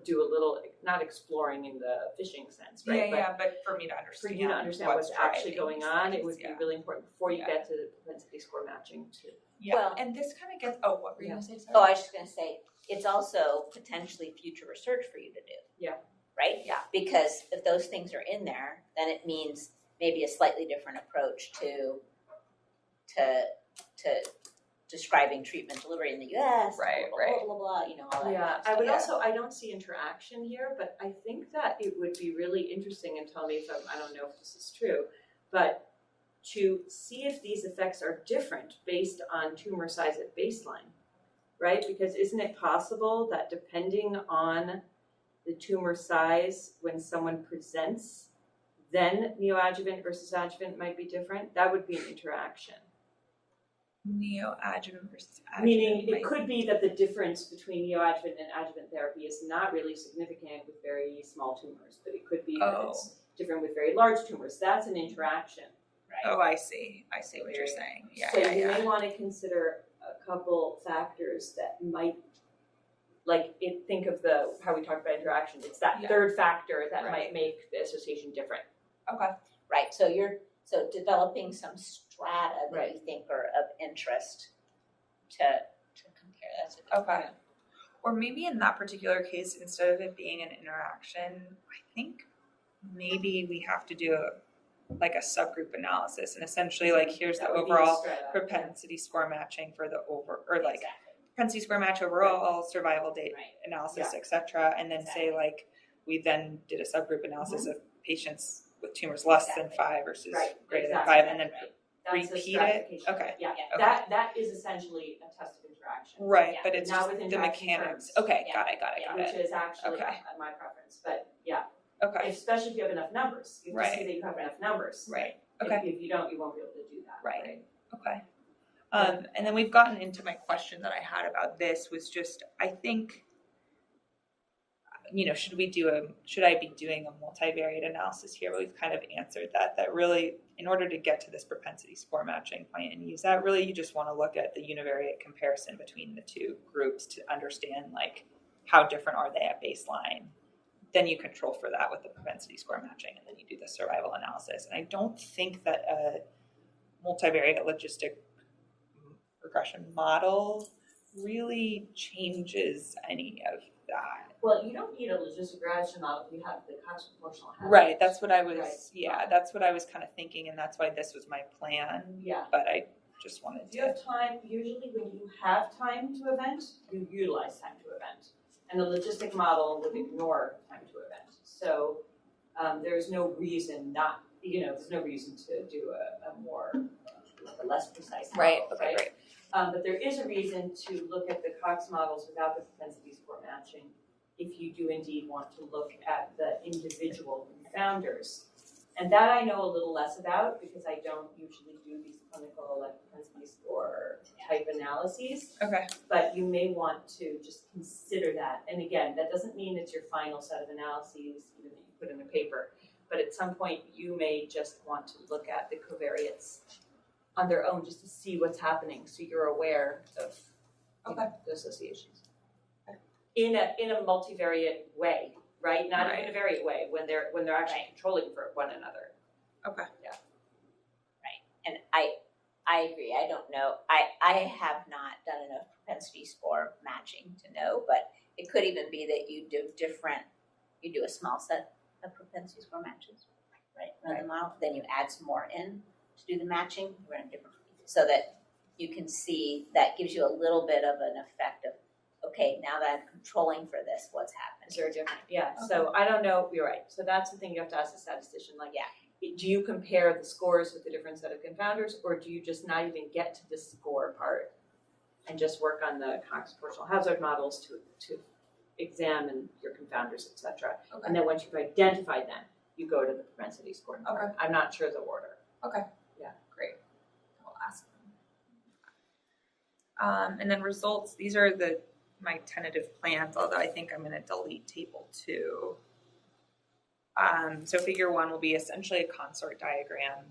do a little, not exploring in the fishing sense, right? But for me to understand, for you to understand what's actually going on, it would be really important before you get to the propensity score matching too. Yeah, well, and this kind of gets. Oh, what were you going to say? Sorry. Oh, I was just going to say it's also potentially future research for you to do. Yeah. Right. Yeah. Because if those things are in there, then it means maybe a slightly different approach to describing treatment delivery in the U.S. Right. Blah blah blah. All that. Yeah. I would also. I don't see interaction here, but I think that it would be really interesting. And tell me if I don't know if this is true, but to see if these effects are different based on tumor size at baseline, right? Because isn't it possible that depending on the tumor size when someone presents, then neoadjuvant versus adjuvant might be different? That would be an interaction. Neoadjuvant versus adjuvant. Meaning it could be that the difference between neoadjuvant and adjuvant therapy is not really significant with very small tumors, but it could be that it's different with very large tumors. That's an interaction. Right. Oh, I see what you're saying. Yeah, so you may want to consider a couple factors that might, think of how we talked about interaction. It's that third factor that might make the association different. Okay. Right. So you're developing some strata that you think are of interest to compare. That's okay. Or maybe in that particular case, instead of it being an interaction, I think maybe we have to do a subgroup analysis, and essentially here's the overall propensity score matching for the propensity score match overall survival date analysis, etc. And then say we then did a subgroup analysis of patients with tumors less than 5 versus greater than 5, and then repeat it. Okay. Yeah. Okay. That is essentially a test of interaction. Right, but it's just the mechanics. Okay, got it. Which is actually my preference, but okay. Especially if you have enough numbers. You have to see that you have enough numbers. Right. Okay. If you don't, you won't be able to do that. Right. Okay. And then we've gotten into my question that I had about this was just, I think, should I be doing a multivariate analysis here? But we've kind of answered that really, in order to get to this propensity score matching point and use that, really you just want to look at the univariate comparison between the two groups to understand how different are they at baseline then you control for that with the propensity score matching, and then you do the survival analysis. And I don't think that a multivariate logistic regression model really changes any of that. Well, you don't need a logistic regression model if you have the Cox proportional hazard. Right, that's what I was, Right. yeah, that's what I was kind of thinking, and that's why this was my plan. Yeah. But I just wanted If you to. have time, usually when you have time to event, you utilize time to event. And the logistic model would ignore time to event. So there's no reason not, there's no reason to do a more, a less precise model. Right, okay, great. But there is a reason to look at the Cox models without the propensity score matching if you do indeed want to look at the individual confounders. And that I know a little less about because I don't usually do these clinical propensity score type analyses. Okay. But you may want to just consider that. And again, that doesn't mean it's your final set of analyses that you put in a paper. But at some point, you may just want to look at the covariates on their own just to see what's happening, so you're aware of the associations. In a multivariate way, right? Not in a variate way when they're actually controlling for one another. Okay. Yeah. Right. And I agree. I don't know. I have not done enough propensity score matching to know, but it could even be that you do a small set of propensity score matches, right? Run the model, then you add some more in to do the matching, run a different, so that you can see, that gives you a little bit of an effect of, okay, now that I'm controlling for this, what's happening? Is there a different? Yeah. Okay. So I don't know. You're right. So that's the thing you have to ask the statistician. Like, do you compare the scores with a different set of confounders, or do you just not even get to the score part and just work on the Cox proportional hazard models to examine your confounders, etc. Okay. And then once you've identified them, you go to the propensity score. Okay. I'm not sure the order. Okay. Yeah. Great. I'll ask them. And then results. These are my tentative plans, although I think I'm going to delete table 2. So figure 1 will be essentially a consort diagram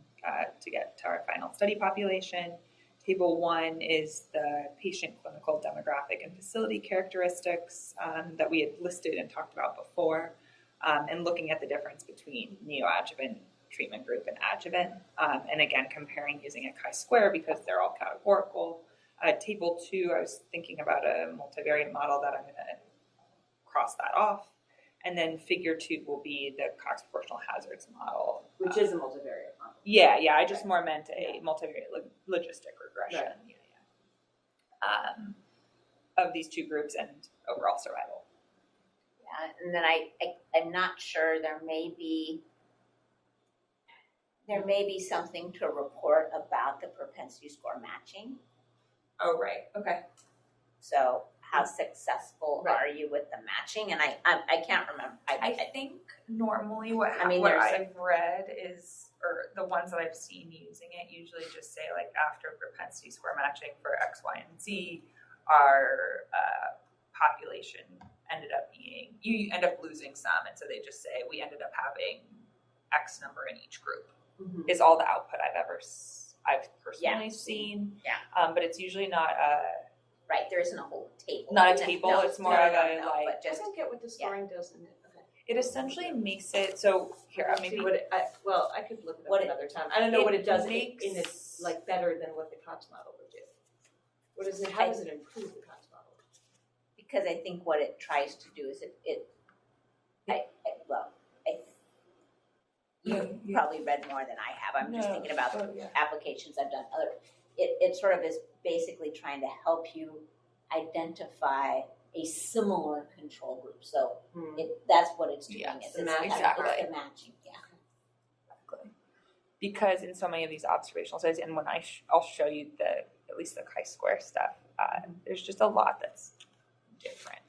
to get to our final study population. Table 1 is the patient clinical demographic and facility characteristics that we had listed and talked about before, and looking at the difference between neoadjuvant treatment group and adjuvant, and again comparing using a chi-square because they're all categorical. Table 2, I was thinking about a multivariate model that I'm going to cross that off. And then figure 2 will be the Cox proportional hazards model. Which is a multivariate model. Yeah, I just more meant a multivariate logistic regression. Right. Of these 2 groups and overall survival. Yeah, and then I'm not sure, there may be something to report about the propensity score matching. Oh, right. Okay. So how successful are you with the matching? And I can't remember. I think normally what there's I've read is, or the ones that I've seen using it, usually just say like after propensity score matching for X, Y, and Z, our population ended up being, you end up losing some, and so they just say we ended up having X number in each group. Mm-hmm. Is all the output I've personally seen. Yeah. But it's usually not right. There isn't a whole table. not a table. No, it's more of a like. But just, I don't get what the scoring does in it. Okay. It essentially makes it so. Here, maybe. I could look it up another time. I don't know what it does in it like better than what the Cox model would do. What is it? How does it improve the Cox model? because I think what it tries to do is you probably read more than I have. I'm just thinking about the applications I've done. It sort of is basically trying to help you identify a similar control group. So that's what it's doing. Yes, It's exactly. It's the matching. Yeah. Exactly. Because in so many of these observational studies, and when I'll show you at least the chi-square stuff, there's just a lot that's different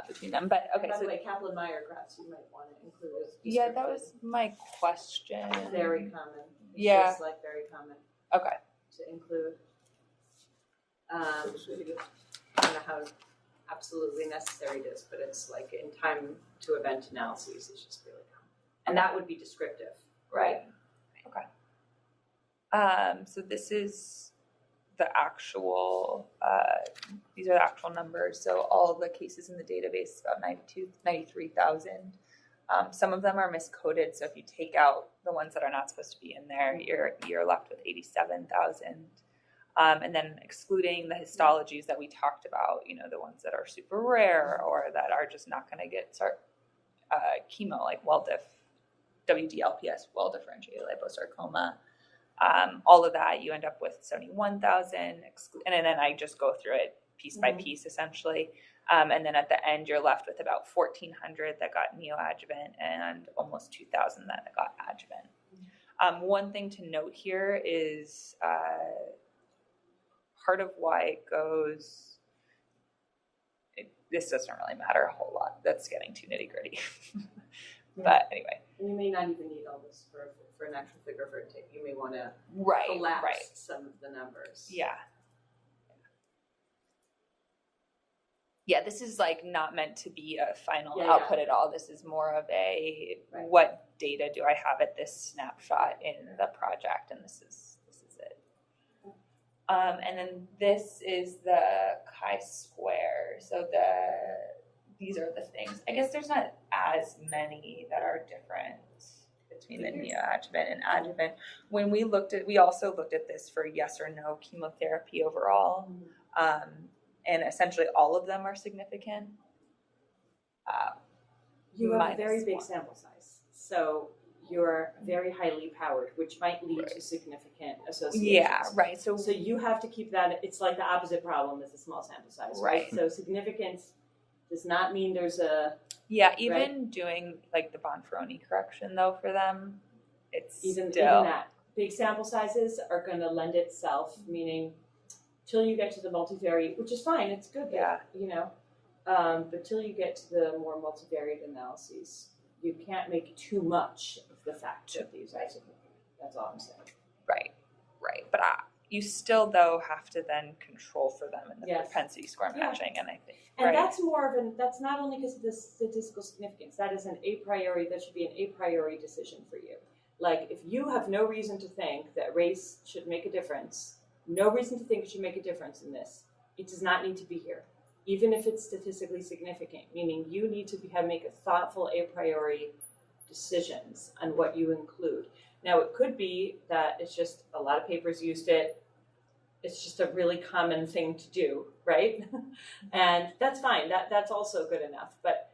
between them. But okay, by so the way, Kaplan-Meier graphs you might want to include as yeah, that was my question. very common. It's Yeah. just like very common Okay. to include. I don't know how absolutely necessary it is, but it's like in time to event analyses, it's just really common. And that would be descriptive. Right. Okay. So this is the actual, these are the actual numbers. So all of the cases in the database, about 93,000. Some of them are miscoded. So if you take out the ones that are not supposed to be in there, you're left with 87,000. And then excluding the histologies that we talked about, the ones that are super rare or that are just not going to get chemo, like WDLPS, well-differentiated liposarcoma. All of that, you end up with 71,000, and then I just go through it piece by piece, essentially. And then at the end, you're left with about 1,400 that got neoadjuvant and almost 2,000 that got adjuvant. One thing to note here is part of why it goes, this doesn't really matter a whole lot. That's getting too nitty-gritty. But anyway. And you may not even need all this for an actual figure for a tick. You may want to collapse some of the numbers. Yeah, this is like not meant to be a final output at all. This is more of a what data do I have at this snapshot in the project, and this is it. And then this is the chi-square. So these are the things. I guess there's not as many that are different between the neoadjuvant and adjuvant. When we also looked at this for yes or no chemotherapy overall. And essentially all of them are significant. You have a very big sample size. So you're very highly powered, which might lead to significant associations. Yeah, right. So you have to keep that, it's like the opposite problem as a small sample size, right? So significance does not mean there's a... Yeah, even doing like the Bonferroni correction though for them, it's even that. Big sample sizes are going to lend itself, meaning till you get to the multivariate, which is fine, it's good, but till you get to the more multivariate analyses, you can't make too much of the fact that these are significant. That's all I'm saying. Right. But you still though have to then control for them in the propensity score matching, and I think. And that's more of that's not only because of the statistical significance, that is that should be an a priori decision for you. Like if you have no reason to think that race should make a difference, no reason to think it should make a difference in this, it does not need to be here, even if it's statistically significant, meaning you need to make a thoughtful a priori decisions on what you include. Now, it could be that it's just a lot of papers used it. It's just a really common thing to do, right? And that's fine. That's also good enough. But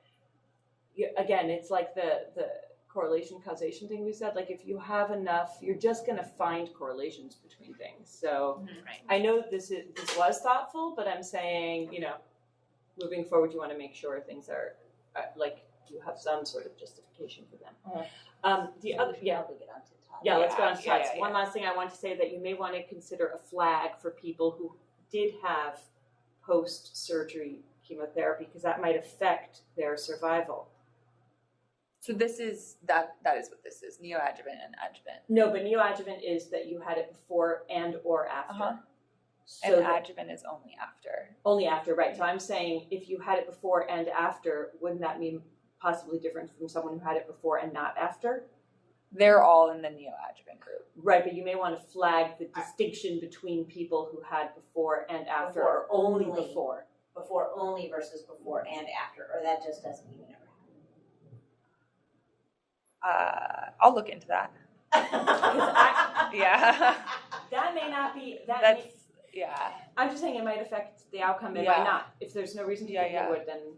again, it's like the correlation causation thing we said. Like if you have enough, you're just going to find correlations between things. So I know this was thoughtful, but I'm saying, moving forward, you want to make sure things are like you have some sort of justification for them. Let's go on to Todd's. One last thing I want to say that you may want to consider a flag for people who did have post-surgery chemotherapy, because that might affect their survival. So this is that is what this is, neoadjuvant and adjuvant. No, but neoadjuvant is that you had it before and or after. So and adjuvant is only after. Only after, right. So I'm saying if you had it before and after, wouldn't that mean possibly different from someone who had it before and not after? They're all in the neoadjuvant group. Right, but you may want to flag the distinction between people who had before and after, or only before. Before only versus before and after, or that just doesn't mean it never happened. I'll look into that. That may not be, I'm just saying it might affect the outcome, it might not. If there's no reason to think it would, then.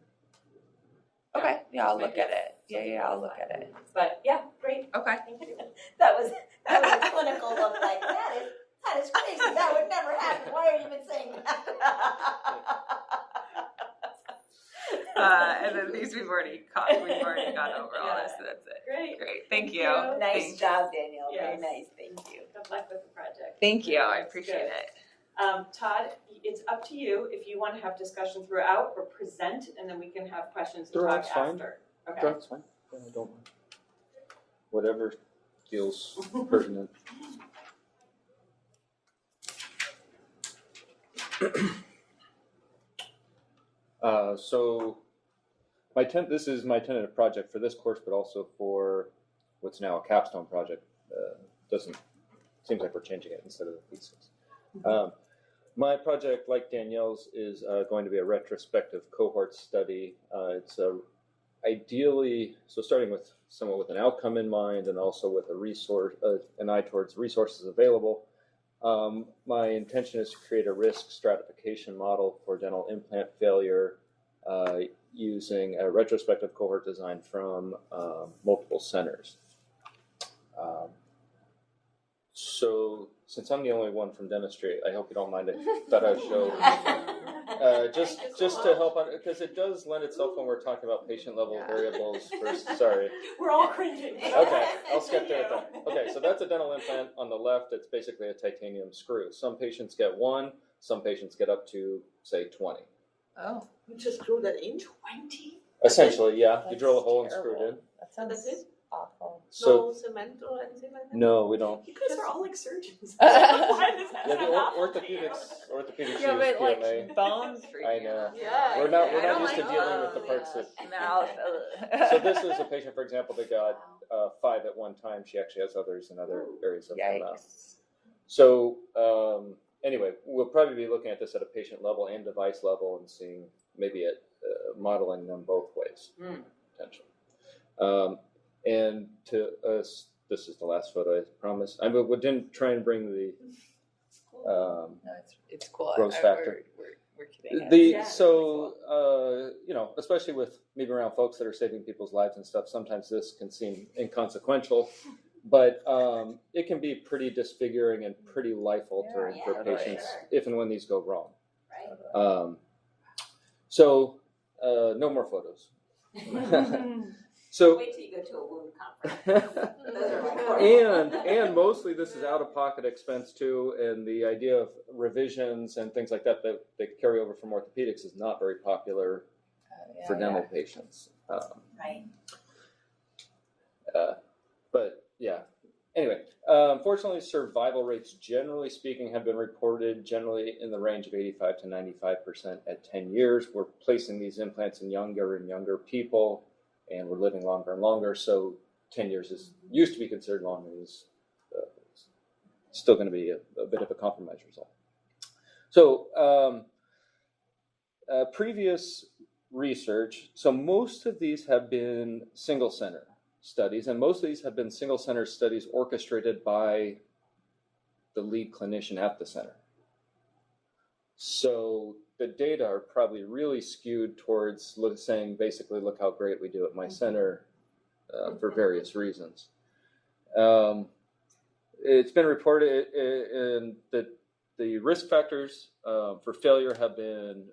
Okay, I'll look at it. I'll look at it. But great. Okay. Thank you. That was a clinical look like that is crazy. That would never happen. Why are you even saying that? And then these we've already gone over all this, so that's it. Great. Thank you. Nice job, Danielle. Very nice. Thank you. Good luck with the project. Thank you. I appreciate it. Todd, it's up to you if you want to have discussion throughout or present, and then we can have questions and talk after. Okay. That's fine. I don't mind. Whatever feels pertinent. So this is my tentative project for this course, but also for what's now a capstone project. Seems like we're changing it instead of the thesis. My project, like Danielle's, is going to be a retrospective cohort study. It's ideally, so starting with somewhat with an outcome in mind and also with a resource, an eye towards resources available. My intention is to create a risk stratification model for dental implant failure using a retrospective cohort design from multiple centers. So, since I'm the only one from dentistry, I hope you don't mind. I thought I'd show just to help on, because it does lend itself when we're talking about patient level variables. Sorry. We're all cringing. Okay, I'll skip to it then. Okay, so that's a dental implant. On the left, it's basically a titanium screw. Some patients get one, some patients get up to, say, 20. Oh, You just screw that in. 20? Essentially, yeah. You That's drill a hole terrible. and screw it in. that sounds That's it? awful. So, No cement or anything like that? no, we don't. You guys are all like surgeons. Yeah. Why does that Yeah, sound the awful to you? orthopedics Yeah, use but PMA. like bones for you. I know. Yeah. We're not I don't used to like dealing with the bones. parts that. Mouth. So this is a patient, for example, that got 5 at one time. She actually has others in other areas of her mouth. Yikes. So anyway, we'll probably be looking at this at a patient level and device level and seeing maybe at modeling them both ways, potentially. And to us, this is the last photo, I promise. We didn't try and bring the No, it's cool. Growth factor. We're kidding. Especially with maybe around folks that are saving people's lives and stuff, sometimes this can seem inconsequential, but it can be pretty disfiguring and pretty life altering Yeah, for yeah, patients sure. if and when these go wrong. Right. No more photos. So Wait till you go to a wound conference. Those are like and mostly this is out of pocket expense too, and the idea of revisions and things like that carry over from orthopedics is not very popular for dental patients. Right. But yeah. Anyway, unfortunately, survival rates, generally speaking, have been reported generally in the range of 85 to 95% at 10 years. We're placing these implants in younger and younger people, and we're living longer and longer. So 10 years used to be considered long, and is still going to be a bit of a compromise result. So previous research, so most of these have been single center studies, and most of these have been single center studies orchestrated by the lead clinician at the center. So the data are probably really skewed towards saying basically, look how great we do at my center for various reasons. It's been reported that the risk factors for failure have been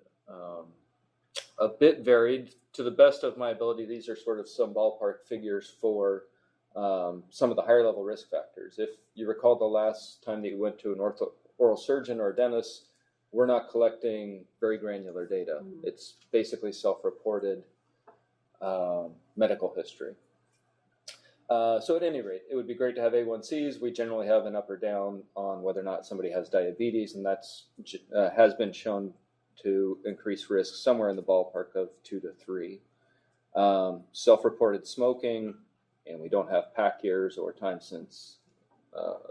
a bit varied. To the best of my ability, these are sort of some ballpark figures for some of the higher level risk factors. If you recall the last time that you went to an oral surgeon or a dentist, we're not collecting very granular data. It's basically self-reported medical history. So at any rate, it would be great to have A1Cs. We generally have an up or down on whether or not somebody has diabetes, and that's has been shown to increase risk somewhere in the ballpark of 2 to 3. Self-reported smoking, and we don't have pack years or time since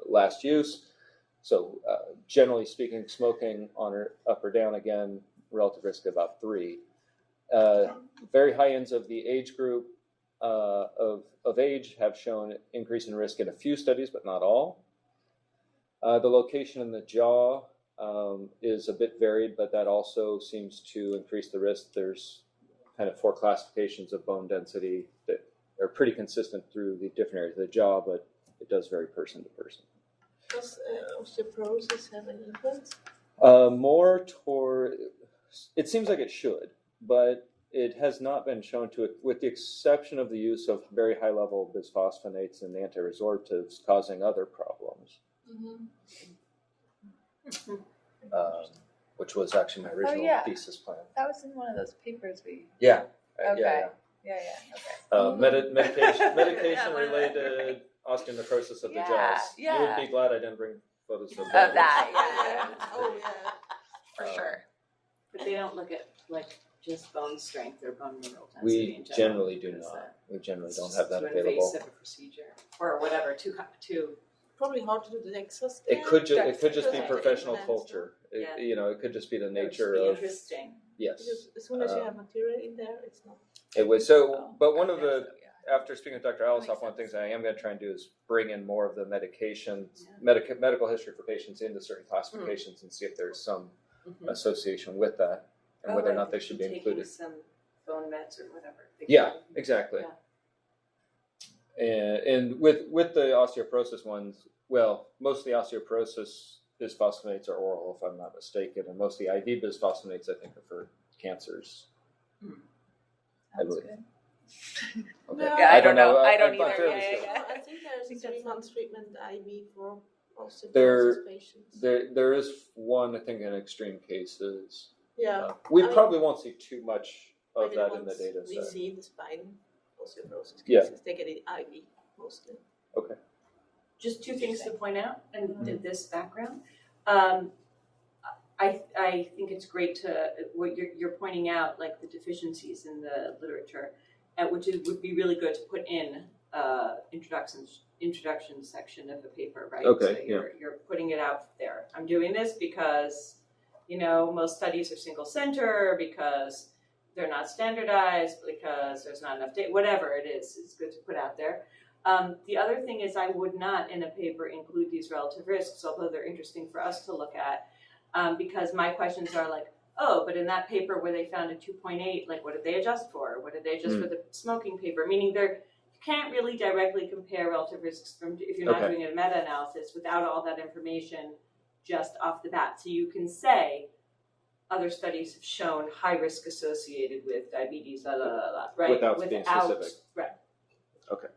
last use. So generally speaking, smoking on or up or down, again, relative risk about 3. Very high ends of the age group of age have shown increase in risk in a few studies, but not all. The location in the jaw is a bit varied, but that also seems to increase the risk. There's kind of 4 classifications of bone density that are pretty consistent through the different areas of the jaw, but it does vary person to person. Does osteoporosis have an influence? More toward, it seems like it should, but it has not been shown to, with the exception of the use of very high level bisphosphonates and anti-resorptives causing other problems. Which was actually my original thesis plan. That was in one of those papers we. Yeah. Okay. Okay. Medication related osteonecrosis of the jaws. Yeah. You would be glad I didn't bring photos of Of that. that, Oh, yeah. for sure. But they don't look at like just bone strength or bone mineral density We in general. generally do Is not. that We generally don't it's have that too available. invasive a procedure or whatever, too probably hard to do the DEXA scan. It could just be Because professional of the culture. Yeah. It could just be the It would nature just be of interesting. yes. Because as soon as you have material in there, it's not. It was so. But one of Yeah, the so, yeah. after speaking with Dr. Alsop, makes one of the sense. things I am going to try and do is bring in more of the medications, Yeah. medical history for patients into certain classifications and see if there's some Mhm. association with that and whether or not they should be Taking included. some bone meds or whatever. Yeah, exactly. Yeah. And with the osteoporosis ones, well, most of the osteoporosis bisphosphonates are oral, if I'm not mistaken, and most of the IV bisphosphonates, I think, are for cancers. I Sounds believe. good. Okay. Yeah, Yeah, I don't know. I I'm don't either. fairly Yeah, sure. yeah. I think there's a think that's 3-month treatment IV for There- osteoporosis patients. There is one, I think, in extreme cases. Yeah. We I mean, probably won't see too much of maybe that in the once data we set. see the spine osteoporosis Yeah. cases, they get it IV mostly. Just two things to point out in this background. I think it's great to what you're pointing out, like the deficiencies in the literature, which would be really good to put in introduction section of the paper, right? Okay, So you're putting it out there. I'm doing this because most studies are single center, because they're not standardized, because there's not enough data, whatever it is, it's good to put out there. The other thing is I would not in a paper include these relative risks, although they're interesting for us to look at, because my questions are like, oh, but in that paper where they found a 2.8, like what did they adjust for? What did they adjust for the smoking paper? Meaning you can't really directly compare relative risks if you're not doing a meta-analysis without all that information just off the bat. So you can say other studies have shown high risk associated with diabetes, right? Without being specific. Right. Okay.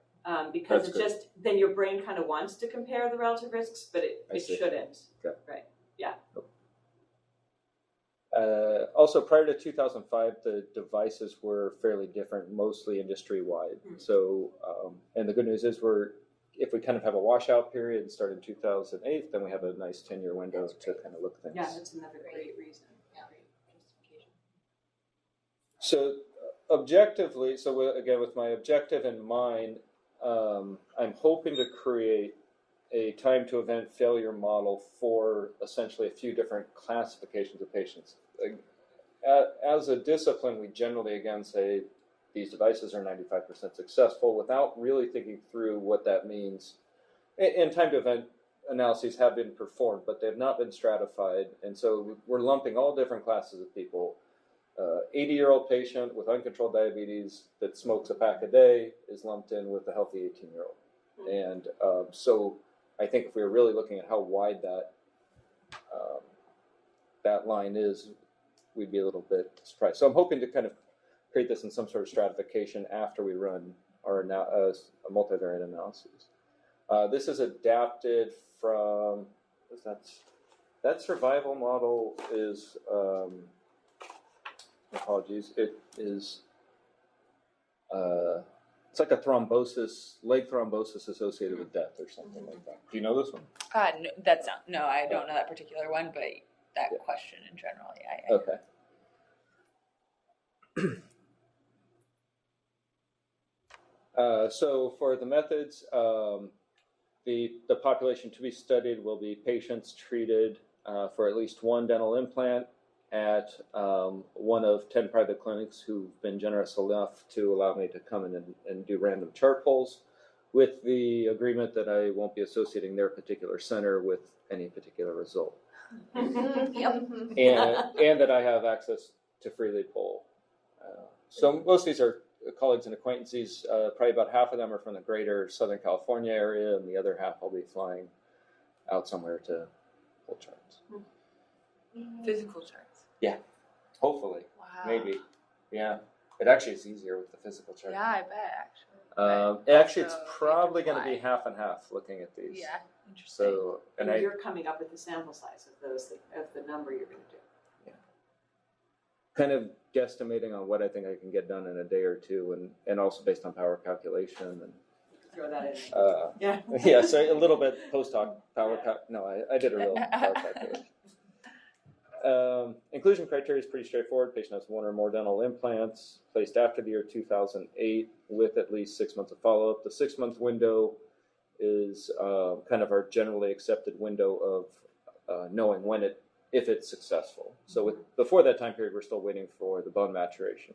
Because That's it's good. just, then your brain kind of wants to compare the relative risks, but I it see. shouldn't. Okay. Right. Also, prior to 2005, the devices were fairly different, mostly industry-wide. So, and the good news is if we kind of have a washout period and start in 2008, then we have a nice 10-year window to kind of look things. Yeah, that's another great reason. Yeah. Great justification. So objectively, again, with my objective in mind, I'm hoping to create a time to event failure model for essentially a few different classifications of patients. As a discipline, we generally, again, say these devices are 95% successful without really thinking through what that means. And time to event analyses have been performed, but they've not been stratified. And so we're lumping all different classes of people. 80-year-old patient with uncontrolled diabetes that smokes a pack a day is lumped in with a healthy 18-year-old. And so I think if we were really looking at how wide that line is, we'd be a little bit surprised. So I'm hoping to kind of create this in some sort of stratification after we run our multivariate analyses. This is adapted from, that survival model is, apologies, it is, it's like a leg thrombosis associated with death or something like that. Do you know this one? No, I don't know that particular one, but that question in general, yeah. Okay. So for the methods, the population to be studied will be patients treated for at least one dental implant at one of 10 private clinics who've been generous enough to allow me to come in and do random chart pulls, with the agreement that I won't be associating their particular center with any particular result. Yep. And that I have access to freely pull. So most of these are colleagues and acquaintances. Probably about half of them are from the greater Southern California area, and the other half I'll be flying out somewhere to pull charts. Physical charts. Hopefully. Wow. Maybe. Yeah. It actually is easier with the physical chart. Yeah, I bet actually. Actually, it's also probably going to be intertwined. half and half looking at these. Yeah, interesting. So, And you're coming up with the sample size of the number you're going to do. kind of guesstimating on what I think I can get done in a day or two, and also based on power calculation and Throw that in. Yeah. yeah, so a little bit post hoc power no, I did a real power calculation. Inclusion criteria is pretty straightforward. Patient has one or more dental implants placed after the year 2008 with at least 6 months of follow-up. The 6-month window is kind of our generally accepted window of knowing if it's successful. So before that time period, we're still waiting for the bone maturation.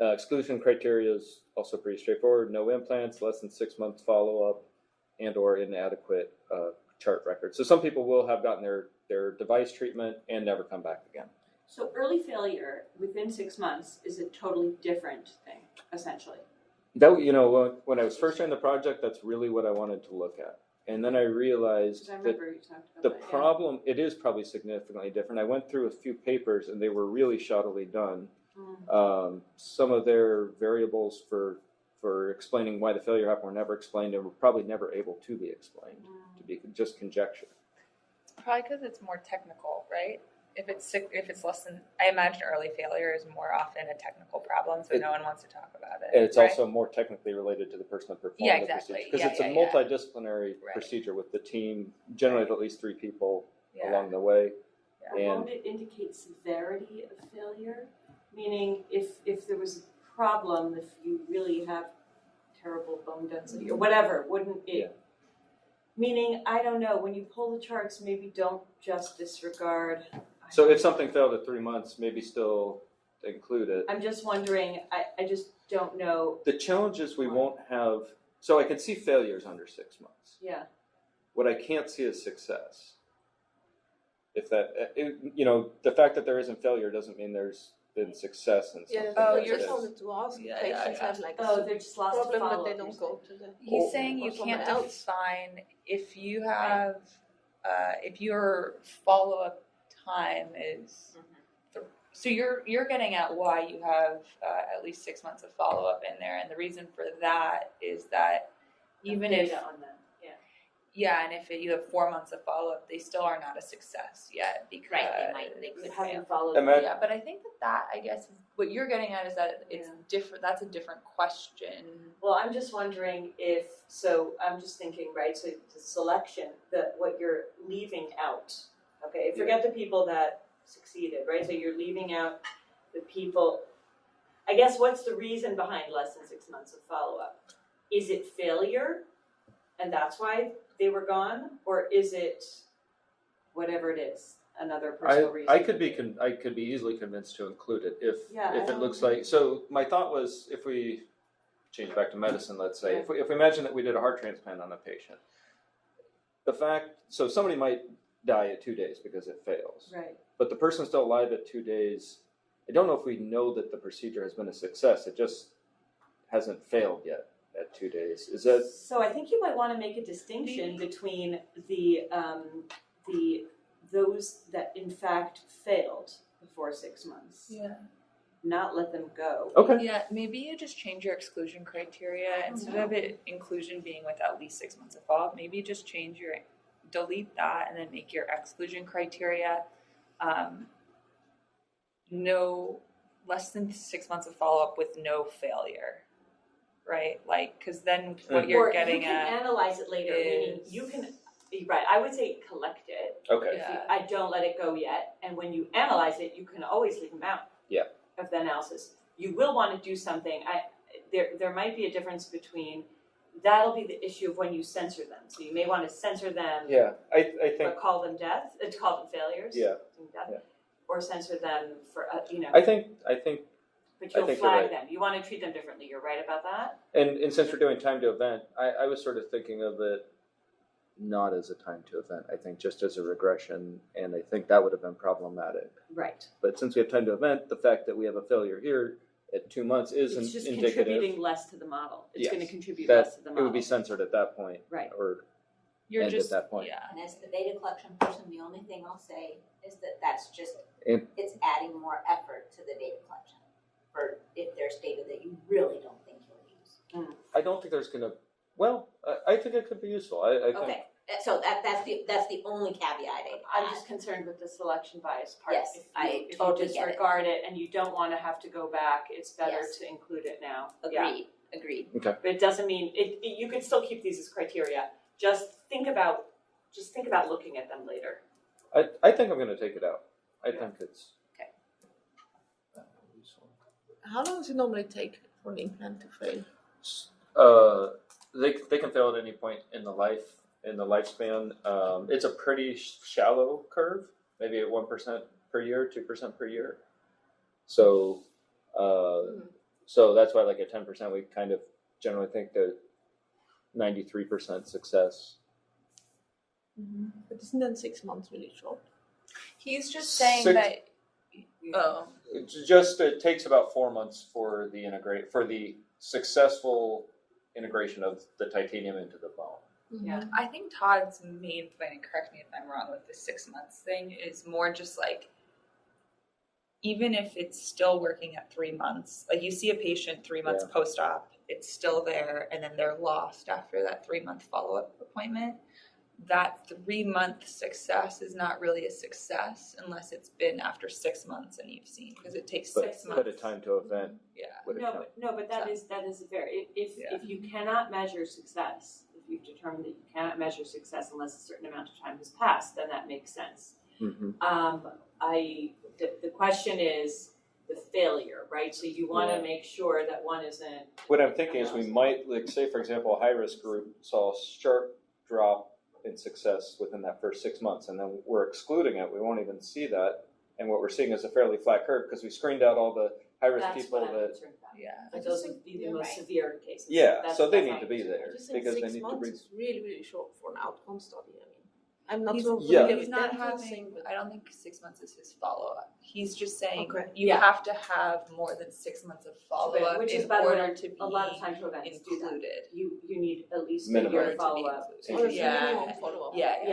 Exclusion criteria is also pretty straightforward. No implants, less than 6 months follow-up, and or inadequate chart record. So some people will have gotten their device treatment and never come back again. So early failure within 6 months is a totally different thing, essentially. That, when I was first starting the project, that's really what I wanted to look at. And then I realized Because I that remember you talked about the that. problem, it is probably significantly different. I went through a few papers and they were really shoddily done. Some of their variables for explaining why the failure happened were never explained and were probably never able to be explained, to be just conjecture. Probably because it's more technical, right? If it's less than, I imagine early failure is more often a technical problem, so no one wants to talk about it. And it's right? also more technically related to the person that performed Yeah, the exactly. procedure. Because Yeah, it's yeah, a yeah. multidisciplinary Right. procedure with the team, generally Right. at least 3 people Yeah. along the way. But won't it indicate severity of failure? Meaning, if there was a problem, if you really have terrible bone density or whatever, wouldn't it? Yeah. Meaning, I don't know. When you pull the charts, maybe don't just disregard. So if something failed at 3 months, maybe still include it. I'm just wondering. I just don't know. The challenge is we won't have, so I can see failures under 6 months. Yeah. What I can't see is success. If that, the fact that there isn't failure doesn't mean there's been success in something. Oh, I you're just That is- wanted to ask. Yeah, Patients yeah. have like Oh, they're just lost to problem, but follow they up, don't you're go to the. He's saying or you can't someone else. define if you have, if your follow-up time is, so you're getting at why you have at least 6 months of follow-up in there, and the reason for that is that even if, data on them. Yeah. yeah, and if you have 4 months of follow-up, they still are not a success yet because They could Haven't fail. followed. Imagine- yeah, but I think that I guess is what you're getting at is that it's different. That's a different question. Well, I'm just wondering if, so I'm just thinking, right, so the selection, what you're leaving out, okay, forget the people that succeeded, right, so you're leaving out the people, I guess what's the reason behind less than 6 months of follow-up? Is it failure, and that's why they were gone, or is it whatever it is, another personal reason? I could be easily convinced to include it if Yeah, it looks like. So my thought was, if we change back to medicine, let's say, if we imagine that we did a heart transplant on a patient, so somebody might die at 2 days because it fails, Right. but the person's still alive at 2 days. I don't know if we know that the procedure has been a success. It just hasn't failed yet at 2 days. Is that? So I think you might want to make a distinction between the those that in fact failed before 6 months, Yeah. not let them go. Okay. Yeah, maybe you just change your exclusion criteria instead of it inclusion being with at least 6 months of follow-up. Maybe you just delete that and then make your exclusion criteria no less than 6 months of follow-up with no failure, right? Like, because then what you're Or getting you can at analyze it later, meaning is- you can. Right, I would say collect it. Okay. Yeah. I don't let it go yet, and when you analyze it, you can always leave them out. Yeah. Of the analysis, you will want to do something. There might be a difference between. That'll be the issue of when you censor them. So you may want to censor them. Yeah, I think. But call them death. Call them failures. Yeah. Death, Yeah. Or censor them for I think. But I you'll think you're flag right. them. You want to treat them differently. You're right about that. And since we're doing time to event, I was sort of thinking of it not as a time to event. I think just as a regression, and I think that would have been problematic. Right. But since we have time to event, the fact that we have a failure here at 2 months is It's just indicative. contributing less to the model. It's Yes. going to contribute That less to the it model. would be censored at that point, Right. or you're end just at that point. yeah. And as the data collection person, the only thing I'll say is that that's just, And- it's adding more effort to the data collection for if there's data that you really don't think you'll use. I don't think there's going to. Well, I think it could be useful. I think. Okay, so that's the only caveat I'm just concerned with the selection bias part. Yes, if I you totally get it. disregard it and you don't want to have to go back, it's better Yes. to include it now. Agreed. But it doesn't mean you could still keep these as criteria. Just think about looking at them later. I think I'm going to take it out. I Yeah. think it's. Okay. Useful. How long does it normally take for an implant to fail? They can fail at any point in the lifespan. It's a pretty shallow curve, maybe at 1% per year, 2% per year. So so that's why, like at 10%, we kind of generally think that 93% success. But isn't then 6 months really short? He's just saying Six- that. Oh, It takes about 4 months for the successful integration of the titanium into the bone. Yeah. I think Todd's main point, and correct me if I'm wrong with the 6 months thing, is more just like, even if it's still working at 3 months, like you see a patient 3 months post-op, it's still there, and then they're lost after that 3-month follow-up appointment. That 3-month success is not really a success unless it's been after 6 months and you've seen, because it takes 6 months. But a time to event. Yeah. But that is fair. If you cannot measure success, if you've determined that you cannot measure success unless a certain amount of time has passed, then that makes sense. Mm-hmm. The question is the failure, right? So you want to make sure that one isn't. What I'm thinking is we might, like, say, for example, a high-risk group saw a sharp drop in success within that first 6 months, and then we're excluding it. We won't even see that, and what we're seeing is a fairly flat curve because we screened out all the high-risk That's people what I'm that. concerned about. Yeah. But those would be the most severe cases. Yeah, That's so they my need to be concern. there I just think because they 6 need to months bring. is really, really short for an outcome study. I mean, I'm not He's, so Yeah. familiar he's with not dental having, thing, but I don't think 6 months is his follow-up. He's just saying Okay. you Yeah. have to have more than 6 months of follow-up Which is, in by the way, order to be a lot of time to events do that. included. You need at least Minimum. a year To be follow-up. included. oh, there's Yeah. a minimum follow-up. Yeah, To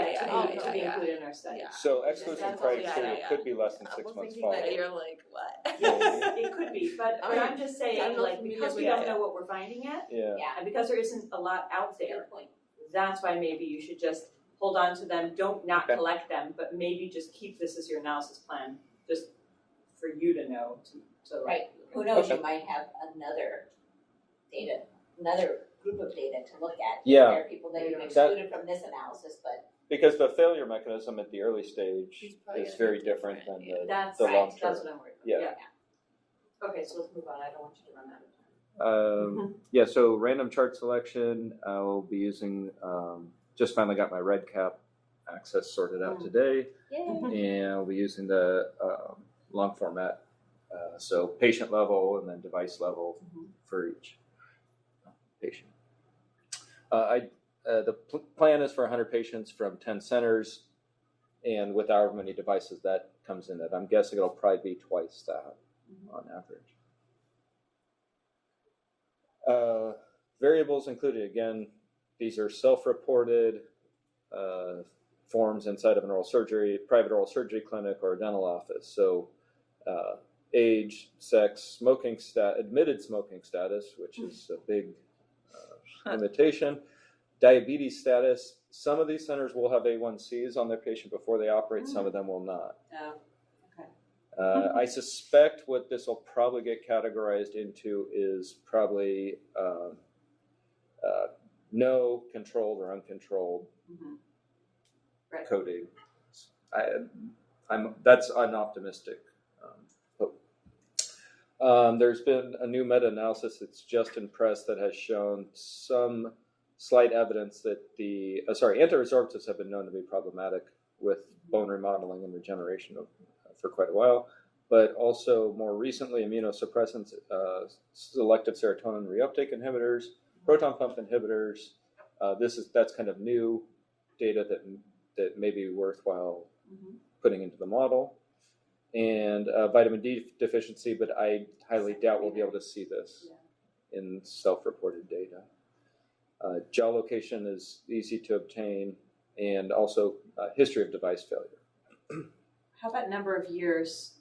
be yeah. included in our study. Yeah. So exclusion That's- criteria yeah. could be less than I 6 was months thinking that follow-up. You're like, what? Yes, it could be, but I mean, I'm just saying, I'm not like, familiar because we with don't it. know what we're finding yet, Yeah. and because there isn't a lot out there, that's why maybe you should just hold on to them, don't not Okay. collect them, but maybe just keep this as your analysis plan, just for you to know, to Right. Who knows, Okay. you might have another group of data to look at. Yeah. There are people that you've That- excluded from this analysis, but Because the failure mechanism at the early He's stage probably is gonna very be different different, than yeah. That's the right, long term. that's what I'm worried about, Yeah. Okay, so let's move on, I don't want you to run out of time. Yeah, so random chart selection, I'll be using, just finally got my RedCap access sorted out today, yay. and I'll be using the long format, so patient level and then device level for each patient. The plan is for 100 patients from 10 centers, and with however many devices that comes in at. I'm guessing it'll probably be twice that on average. Variables included, again, these are self-reported forms inside of an private oral surgery clinic or a dental office. So age, sex, admitted smoking status, which is a big limitation, diabetes status. Some of these centers will have A1Cs on their patient before they operate, some of them will not. I suspect what this will probably get categorized into is probably no controlled or uncontrolled Right. coding. That's an optimistic hope. There's been a new meta-analysis that's just in press that has shown some slight evidence that anti-resorptives have been known to be problematic with bone remodeling and regeneration for quite a while, but also more recently immunosuppressants, selective serotonin reuptake inhibitors, proton pump inhibitors. That's kind of new data that may be worthwhile putting into the model, and vitamin D deficiency, but I highly doubt we'll be able to see this in self-reported data. Jaw location is easy to obtain, and also history of device failure. How about number of years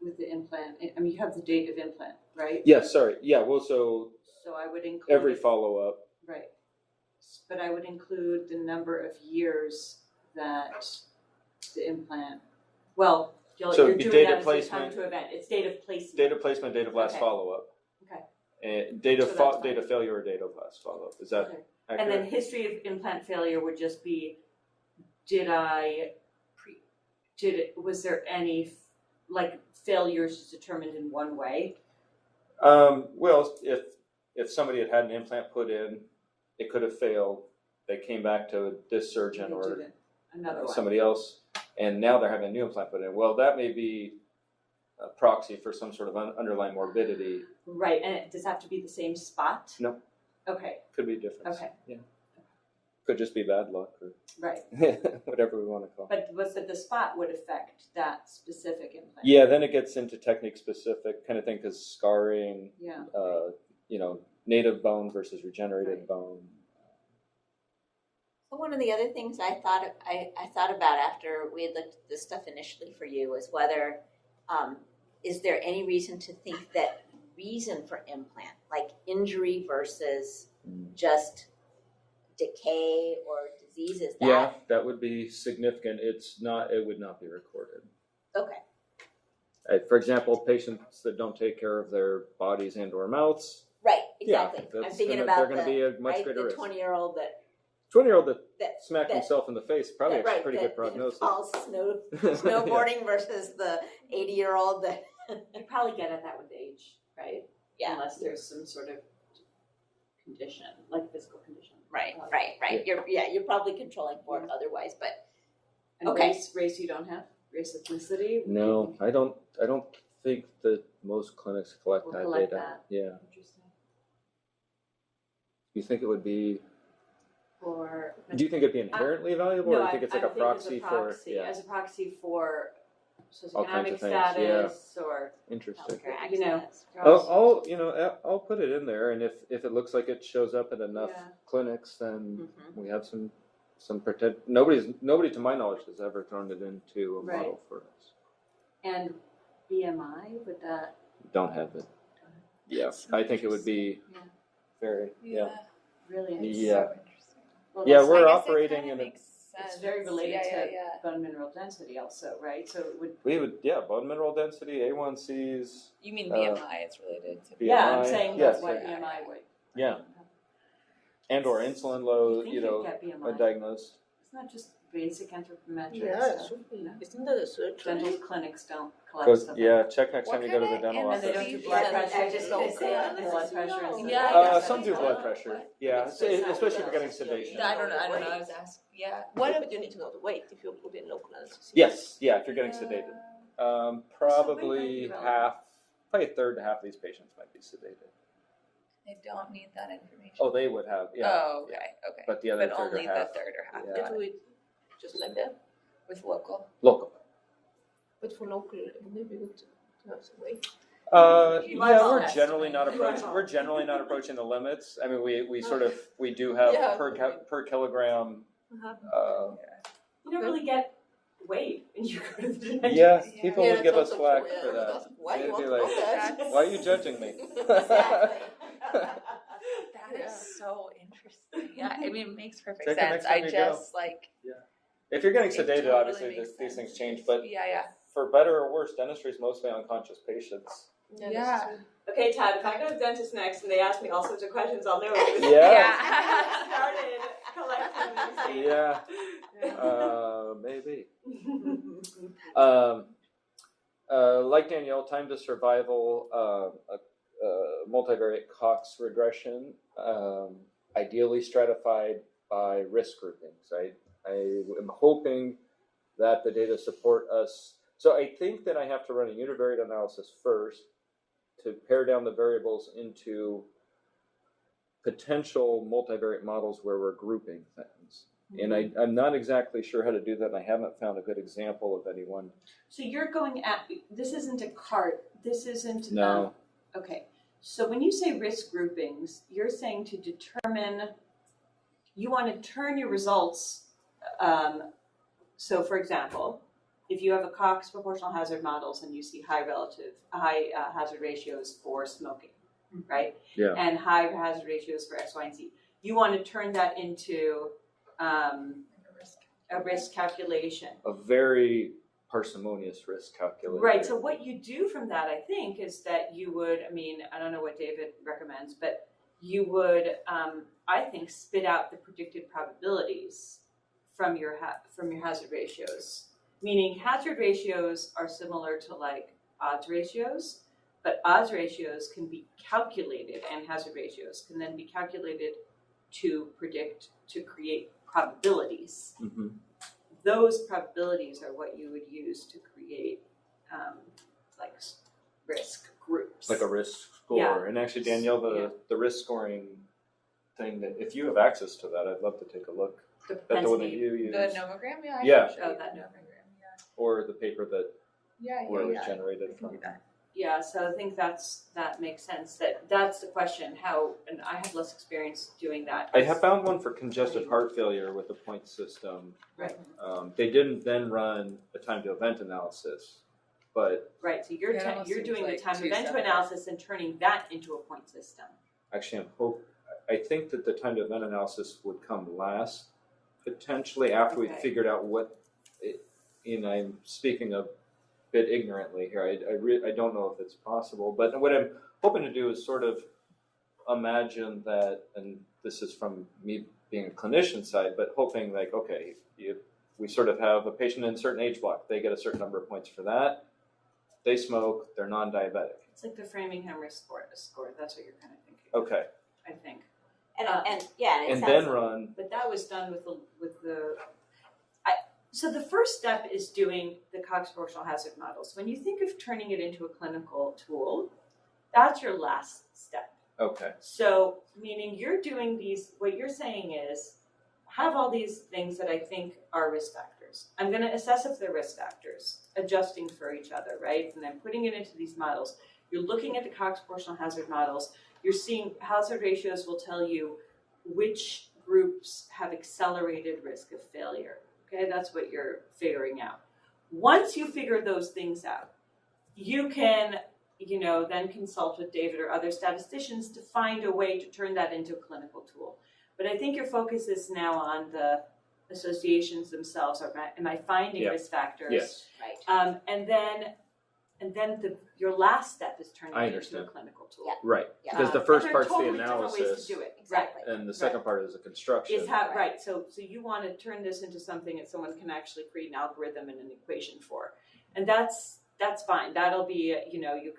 with the implant? I mean, you have the date of implant, right? Yes, sorry. Yeah, well, so So I would include every follow-up. Right. But I would include the number of years that the implant, well, So you're it'd be doing data that as your placement. time to event. It's date of placement. Date of placement, date of last Okay. follow-up. Okay. And date of So that's fine. date of failure or date of last follow-up. Is that Okay. accurate? And then history of implant failure would just be, was there any, like, failures determined in one way? Well, if somebody had an implant put in it could have failed. They came back to this surgeon You or do another one. somebody else, and now they're having a new implant put in. Well, that may be a proxy for some sort of underlying morbidity. Right, and does it have to be the same spot? No. Okay, Could be a difference. okay, Yeah. Could just be bad luck or right. whatever we want to call it. But the spot would affect that specific implant. Yeah, then it gets into technique specific kind of thing because scarring, Yeah. Native bone versus regenerated Right. bone. So one of the other things I thought about after we had looked at this stuff initially for you was whether is there any reason to think that reason for implant, like injury versus just decay or disease, is that Yeah, that would be significant. It would not be recorded. okay? For example, patients that don't take care of their bodies and or mouths, Right, exactly. Yeah, I'm thinking about they're going to be a much greater the risk. 20-year-old that 20-year-old that smacked that- himself in the face probably that, has right, pretty that good prognosis. falls snowboarding versus the 80-year-old that You probably get at that with age, right? yeah. Unless there's some sort of condition, like physical condition. Right. Yeah. You're probably controlling for it otherwise, but And Okay. race you don't have? Race ethnicity? No, I don't think that most clinics collect Will that collect data. that. Yeah. Interesting. You think it would be? For Do you think it'd be inherently valuable, or do you think it's like a proxy for? Yeah. as a proxy for All kinds socioeconomic of things, yeah. status or Interesting. healthcare You know, access. I'll put it in there, and if it looks like it shows up at enough Yeah. clinics, then Mhm. we have some pretend. Nobody to my knowledge has ever thrown it into a Right. model for us. and BMI would that Don't have it. Yeah, That's so I think it would be Yeah. very really is? Yeah. So interesting. Well, Yeah, that's- we're I guess operating it in kinda a. makes sense. It's very related to yeah. bone mineral density also, right? So it would We would bone mineral density, A1Cs, You mean BMI is related to BMI. yeah, I'm saying yes, that's what yeah. BMI would. Yeah. and or insulin You load, think you'd get BMI? diagnosed. It's not just basic anthropometrics. Yeah, it stuff. should be. Isn't that a surgery? Dental clinics don't collect Because stuff. check next What time you go to the kinda dental And they office. don't do blood Yeah, pressure. I just don't They say say blood pressure. no. and Yeah, stuff. I guess Some do that's blood not- pressure. what? Yeah, It's not especially if you're what getting else. sedation. I don't know. Wait. I was asking. Yeah. But you need to know the weight if you put in local anesthesia. Yes, yeah, if you're getting sedated. So Probably wait, probably a third to half of these patients might be sedated. They don't need that information. Oh, they would have, yeah. Oh, okay, okay. But the other But third only or half. the third or half Yeah. They got do it. it just like that. With local. Local. But for local, it may be good to have some weight. You might all We're have generally to. not You might approaching. all. We're generally not approaching the limits. I mean, we do have Yeah. per kilogram. You don't really get weight when you go to the dentist. Yeah, Yeah. people Yeah, would give us that's flack also- for yeah, that. that's- Why They'd you want be to know like, that? That's- why are you judging me? Exactly. That is Yeah. so interesting. Yeah, I mean, it makes perfect Take it sense. next time I you just like. If you're getting It sedated, totally obviously makes these things sense. change. But Yeah. for better or worse, dentistry is mostly unconscious patients. Yeah. Yeah. that's true. Okay, Todd, if I go to the dentist next and they ask me all sorts of questions, I'll know. Yeah. Started collecting these. Yeah, Yeah. maybe. Like Danielle, time to survival, multivariate Cox regression, ideally stratified by risk groupings. I am hoping that the data support us. So I think that I have to run a univariate analysis first to pare down the variables into potential multivariate models where we're grouping things. And I'm not exactly sure how to do that, and I haven't found a good example of anyone. So you're going at, this isn't a cart, this isn't. No. Okay, so when you say risk groupings, you're saying to determine, you want to turn your results, so for example, if you have a Cox proportional hazard models and you see high hazard ratios for smoking, right? Yeah. And high hazard ratios for X, Y, and Z, you want to turn that into a risk calculation. A very parsimonious risk calculator. Right, so what you do from that, I think, is that you would, I don't know what David recommends, but you would, I think, spit out the predicted probabilities from your hazard ratios. Meaning hazard ratios are similar to like odds ratios, but odds ratios can be calculated, and hazard ratios can then be calculated to predict, to create probabilities. Mm-hmm. Those probabilities are what you would use to create like risk groups. Like a risk score. Yeah. And actually, Danielle, Yeah. the risk scoring thing, that if you have access to that, I'd love to take a look The at the one that propensity. you use. The nomogram, yeah. I Yeah. can show Oh, you that the nomogram, yeah. Or the paper that where it was I generated can from. do that. Yeah, so I think that makes sense. That's the question. How, and I have less experience doing that. I have found one for congestive heart failure with a point system. Right. They didn't then run a time to event analysis, but Right, so you're It almost you're seems doing like the time two event separate. analysis and turning that into a point system. actually I think that the time to event analysis would come last, potentially after we Okay. figured out what, I'm speaking a bit ignorantly here. I don't know if it's possible, but what I'm hoping to do is sort of imagine that, and this is from me being a clinician side, but hoping like, okay, we sort of have a patient in a certain age block, they get a certain number of points for that, they smoke, they're non-diabetic. It's like the Framingham risk score. That's what you're kind of thinking. Okay, I think. And yeah, and it and sounds then like, run, But that was done with the. So the first step is doing the Cox proportional hazard models. When you think of turning it into a clinical tool, that's your last step. okay, So meaning you're doing these. What you're saying is, have all these things that I think are risk factors. I'm going to assess if they're risk factors, adjusting for each other, right? And then putting it into these models. You're looking at the Cox proportional hazard models. You're seeing hazard ratios will tell you which groups have accelerated risk of failure. Okay, that's what you're figuring out. Once you figure those things out, you can, then consult with David or other statisticians to find a way to turn that into a clinical tool. But I think your focus is now on the associations themselves. Am I finding Yeah. risk factors? yes, right. And then your last step is turning I it into a understand. clinical tool. Yeah. right, Yeah. because the And first there are part's totally the different ways analysis, to do it. Exactly. and the second part is the construction. Is how right. So you want to turn this into something that someone can actually create an algorithm and an equation for, and that's fine. That'll be you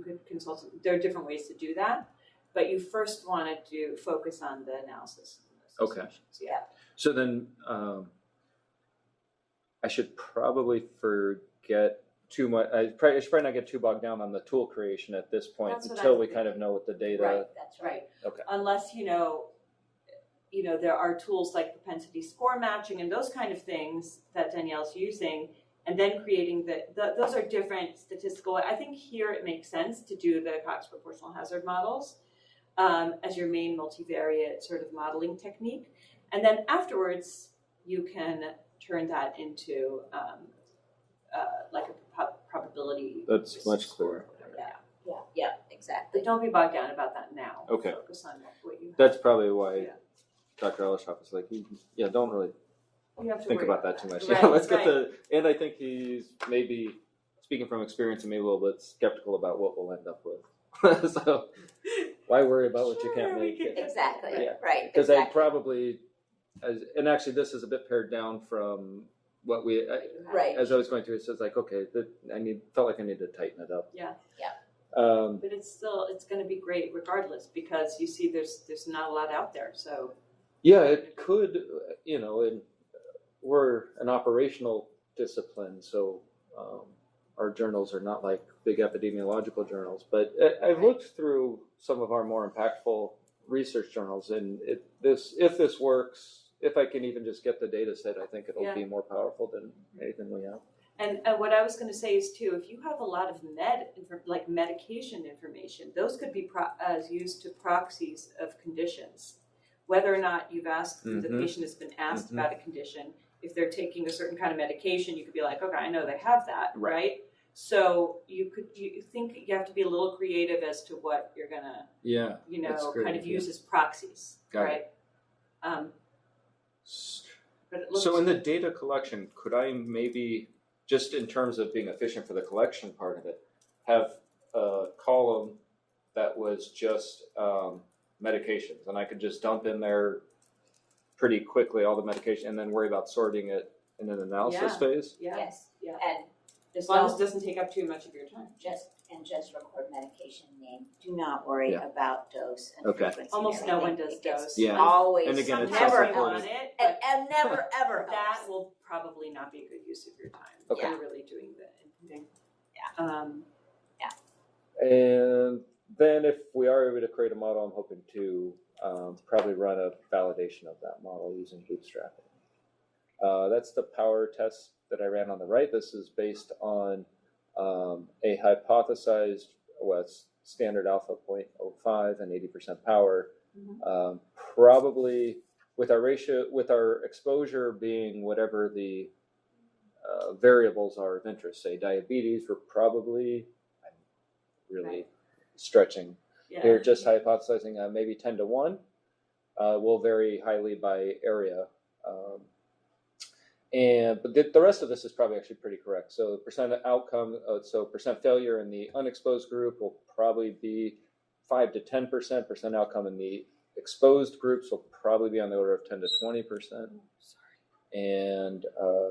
could consult. There are different ways to do that, but you first want to focus on the analysis. Okay. Yeah. So then, I should probably forget too much. I should probably not get too bogged down on the tool creation at this point That's what until I we think. kind of know what the data. Right. That's right. Right. Okay. Unless there are tools like propensity score matching and those kind of things that Danielle's using, and then creating those are different statistical. I think here it makes sense to do the Cox proportional hazard models as your main multivariate sort of modeling technique, and then afterwards you can turn that into like a probability. That's risk much score or clearer. whatever. Yeah, exactly. But don't be bogged down about that now. Okay. Focus on what you have. That's probably why Yeah. Dr. Ellishoff is like, don't really You have to think worry about that too much. Right, Yeah, let's get right. and I think he's maybe speaking from experience and maybe a little bit skeptical about what we'll end up with. So why worry about what you can't Sure, we make? can- Exactly. Yeah. Right. Because exactly. I probably, and actually this is a bit pared down from what we, Right. as I was going through, it says like, okay, felt like I need to tighten it up. Yeah. Yeah. But it's going to be great regardless because you see there's not a lot out there. So Yeah, it could, and we're an operational discipline, so our journals are not like big epidemiological journals. But I've looked through some of our more impactful research journals, and if this works, if I can even just get the data set, I think it'll Yeah. be more powerful than anything we have. and what I was going to say is too, if you have a lot of like medication information, those could be used to proxies of conditions. Whether or not the Mhm. patient has been asked Mhm. about a condition, if they're taking a certain kind of medication, you could be like, okay, I know they have that, right? So you think you have to be a little creative as to what you're gonna, Yeah. that's great, kind of yeah. use as proxies, Got it. right? But it looks So in the data collection, could I maybe, just in terms of being efficient for the collection part of it, have a column that was just medications, and I could just dump in there pretty quickly all the medication, and then worry about sorting it in an analysis Yeah. phase? yeah, Yes. yeah. And As long as it doesn't take up too much of your time. just and and just record medication name. Do not worry Yeah. about dose and Okay. frequency. and Almost no one everything. does It gets dose. Yeah. Always. And again, it's Sometimes we self-reported. want it, and, but and never ever that helps. will probably not be a good use of your time. Okay. If you're really doing the inputting. Yeah. And then if we are able to create a model, I'm hoping to probably run a validation of that model using bootstrapping. That's the power test that I ran on the right. This is based on a hypothesized standard alpha 0.05 and 80% power. Probably with our exposure being whatever the variables are of interest. Say diabetes, we're probably, I'm really stretching here, just hypothesizing maybe 10 to 1. Will vary highly by area. But the rest of this is probably actually pretty correct. So percent outcome, so percent failure in the unexposed group will probably be 5 to 10%. Percent outcome in the exposed groups will probably be on the order of 10 to 20%. And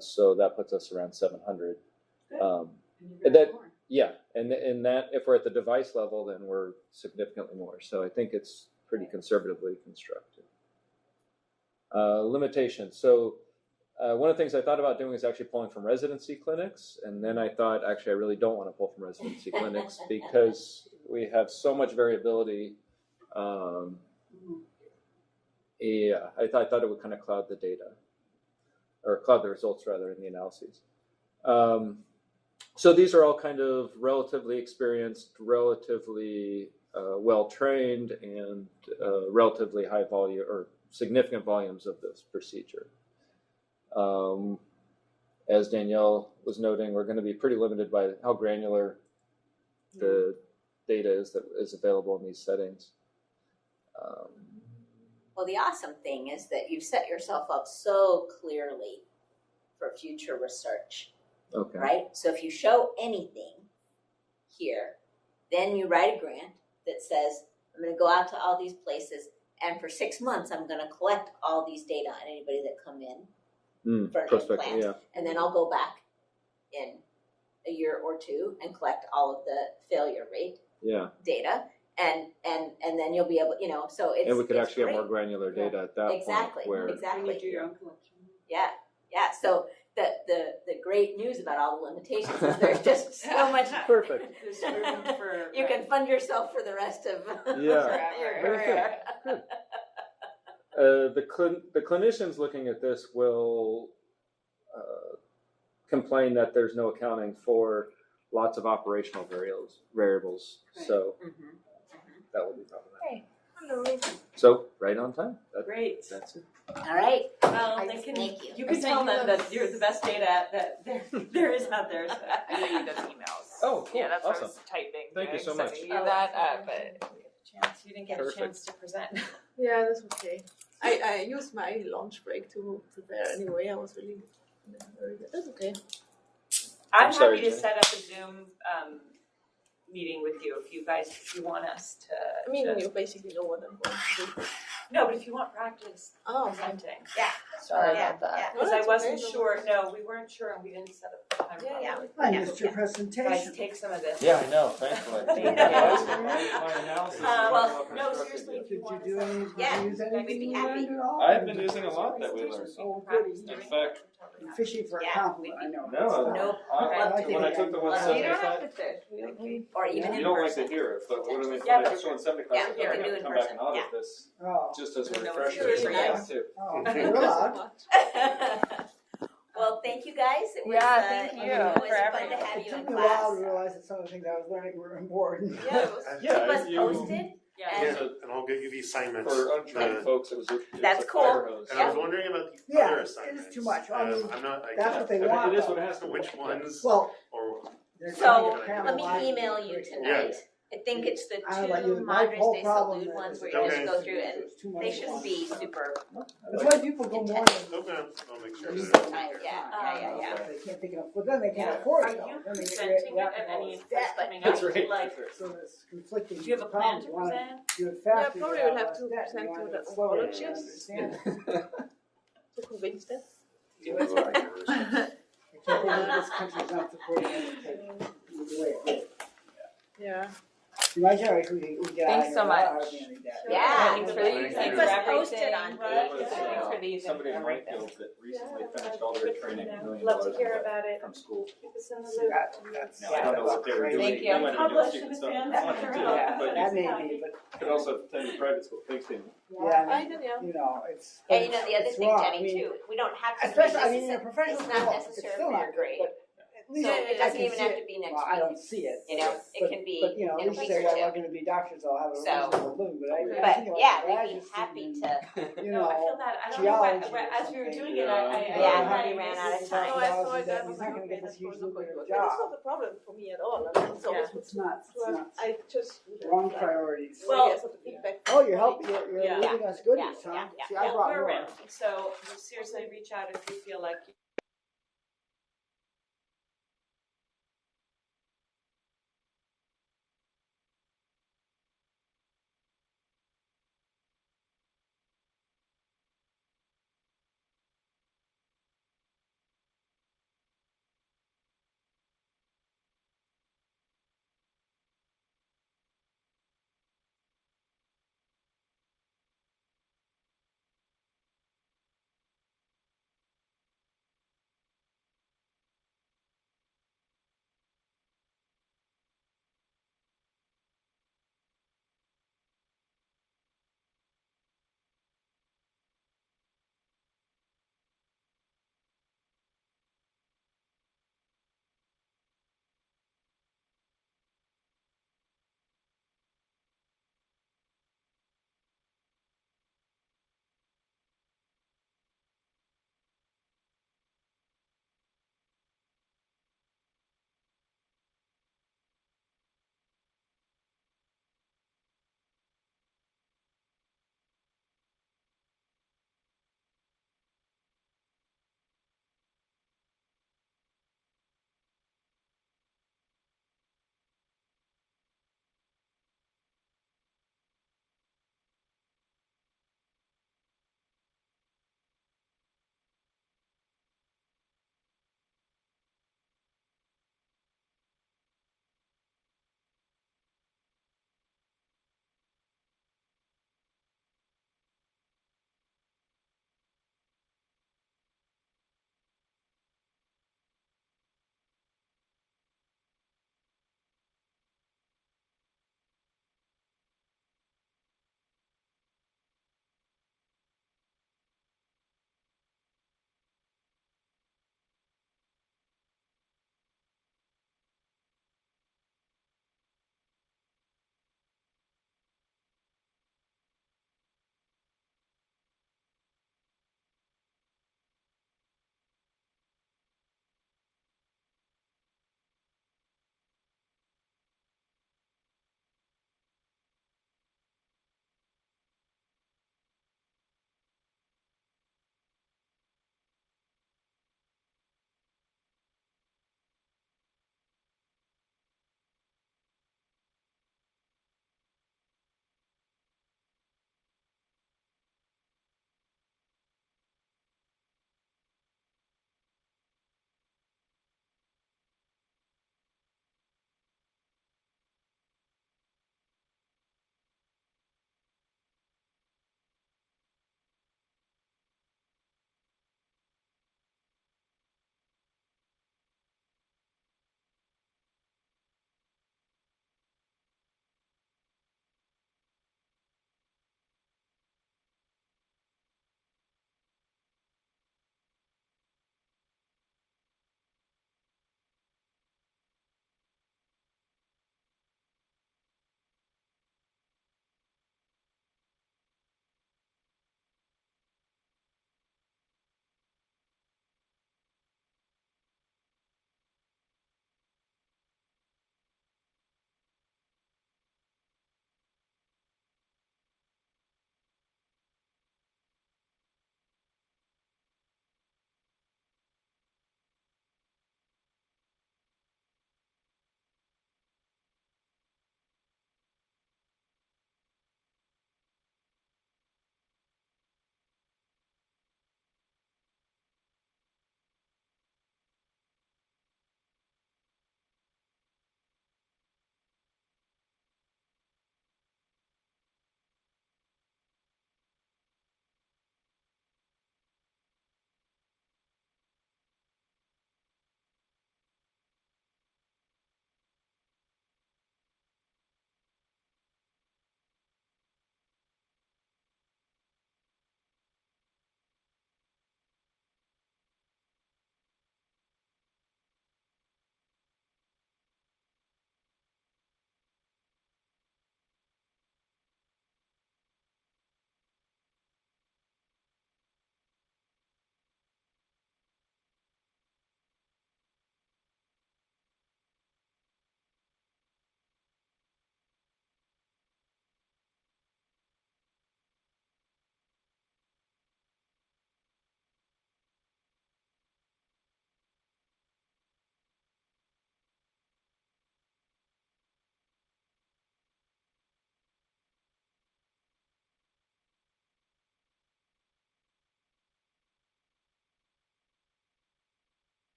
so that puts us around 700. And that if we're at the device level, then we're significantly more. So I think it's pretty conservatively constructed. Limitations. So one of the things I thought about doing is actually pulling from residency clinics, and then I thought, actually, I really don't want to pull from residency clinics because we have so much variability. I thought it would kind of cloud the data, or cloud the results rather in the analyses. So these are all kind of relatively experienced, relatively well-trained, and relatively high volume or significant volumes of this procedure. As Danielle was noting, we're going to be pretty limited by how granular the data is that is available in these settings. Well, the awesome thing is that you've set yourself up so clearly for future research, Okay. right? So if you show anything here, then you write a grant that says, I'm going to go out to all these places, and for 6 months, I'm going to collect all these data on anybody that come in for an implant. Yeah. And then I'll go back in a year or two and collect all of the failure rate data. And then you'll be able, so it's. And we could it's actually great. have more granular data at that Exactly. point. Where Exactly. When you do your own collection. Yeah. So the great news about all the limitations is there's just so much. Perfect. There's room for. You can fund yourself for the rest of your career. Good. The clinicians looking at this will complain that there's no accounting for lots of operational variables. Right. So that will be problematic. Hey. Hello. So right on time. Great. That's it. All right. Well, Thank you. You can tell them that you're the best data that there is out there. So. I know you does emails. Oh, cool. Yeah, that's what I Awesome. was typing. Thank you so sending much. You that, but you didn't get Perfect. a chance to present. Yeah, that's okay. I used my lunch break to prepare anyway. I was really very good. That's okay. I'm sorry, happy to Jenny. set up a Zoom meeting with you if you want us to. I mean, you basically know what I'm going to do. No, but if you want practice Oh, presenting. Sorry Yeah, about that. yeah. Because that's I wasn't okay. sure. No, we weren't sure, and we didn't set up the time. Yeah. I Yeah. missed your Guys, presentation. take some of this. Yeah, I know. Thankfully. Yeah. My analysis. Well, no, seriously, if Did you want you do any? Yeah, Did you use I'd be anything you happy. learned at all? I've been using a lot that we learned. Oh, practice goody. In fact, Fishing for a Yeah, compliment, I know. No, Nope. when I took the 175, Or even you in don't like person. to hear it, but when I Yeah, took the 175, Yeah, I you said, can I'm do going it to come in back person, and audit yeah. this Oh, just as a No, refresher. it's for really you nice. too. oh, good luck. Well, thank you guys. It was, Yeah, thank you it was for fun to everything. have It you took in me a while class. to realize that some of the things I was learning were important. Yeah, it was, Yeah, keep us you- posted. Yeah. And And I'll get you the assignments. For untrained The- folks, it was it's That's a cool. fire hose. And I was wondering about the Yeah, other it is assignments. too much. I mean, I'm not. That's what they I mean, want. it is what though. it has to be. Which ones? Well, Or they're So, trying to cram let a me lot into email the you curriculum. tonight. I think it's the I don't know about two you, my Madres whole de problem Salud is ones where that you just Okay. go through and it's too much they shouldn't fun. be super. That's why people go more than okay, I'll make sure. use that- the time. Yeah. They can't think of, but then they can't Yeah. afford Are it. though. you Then they presenting have it at to go any with debt. coming That's up? right. Like, So there's conflicting do you have a plan problems. to You wanna present? do it Yeah, faster, probably you we'll have have to less debt, present you to wanna the do it slower, you oncologists. understand it. To convince them. Do it like yours. I can't believe this country's not supporting education the way it is. Yeah. My generation, we get out of Thanks here so without much. hardly any data. Yeah. Thanks for Thank these. you. Thanks Keep for us everything. on Right. Biomath. Thanks for these. Somebody in everything. Whitefield that recently finished all their Good for training, you. $1 million Love to hear away about it. from school. Keep us in the So loop. that's, Now, I don't know what they were doing. Thank you. They might have been doing stupid stuff. yeah, But that you may be, but could also attend private school. Thanks, Tim. yeah, I Bye, mean, Danielle. you know, it's. And you know, the other it's thing, wrong. Jenny, I mean, too, we don't have to be, especially, I this mean, in a is, professional it's school, not it's still necessarily not your good, grade. but at least So I it doesn't can even see have it. to be next Well, I week. don't see it. You know, it But- can be But, you know, in a at least week say or I'm not two. gonna be doctors, I'll have a So- reasonable living, but I But think about yeah, we'd graduate be happy student to, you No, I know, feel that. I don't know why, geology or as we were something. doing it, I Yeah, had we ran out of $1,000 time. No, I saw is it. that I was he's like, not gonna okay, get this that's huge going to lucrative look good. But it's not job. a problem for me at all. I mean, it's always Yeah, it's nuts, it's well, nuts. I just Wrong priorities. Well, get some feedback. Oh, you're helping, you're Yeah. leaving us goodies, Yeah, huh? yeah, yeah. See, I well, brought we're more. around. So seriously, reach out if you feel like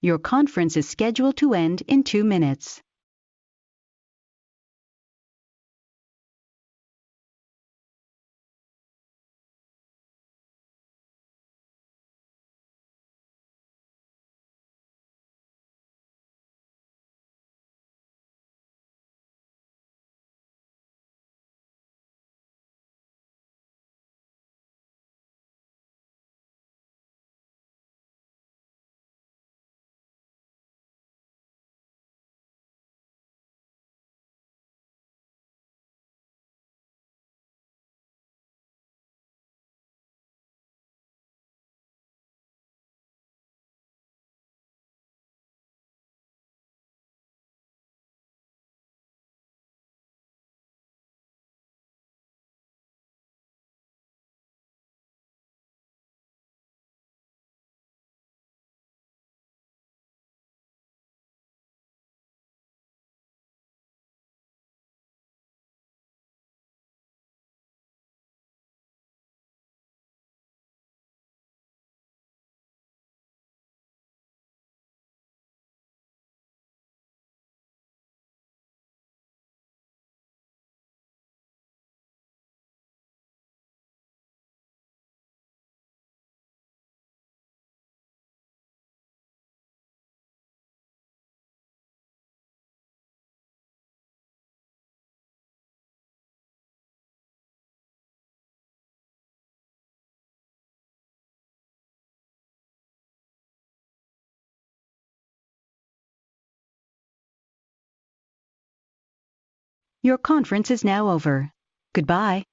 Your conference is scheduled to end in 2 minutes. Your conference is now over. Goodbye.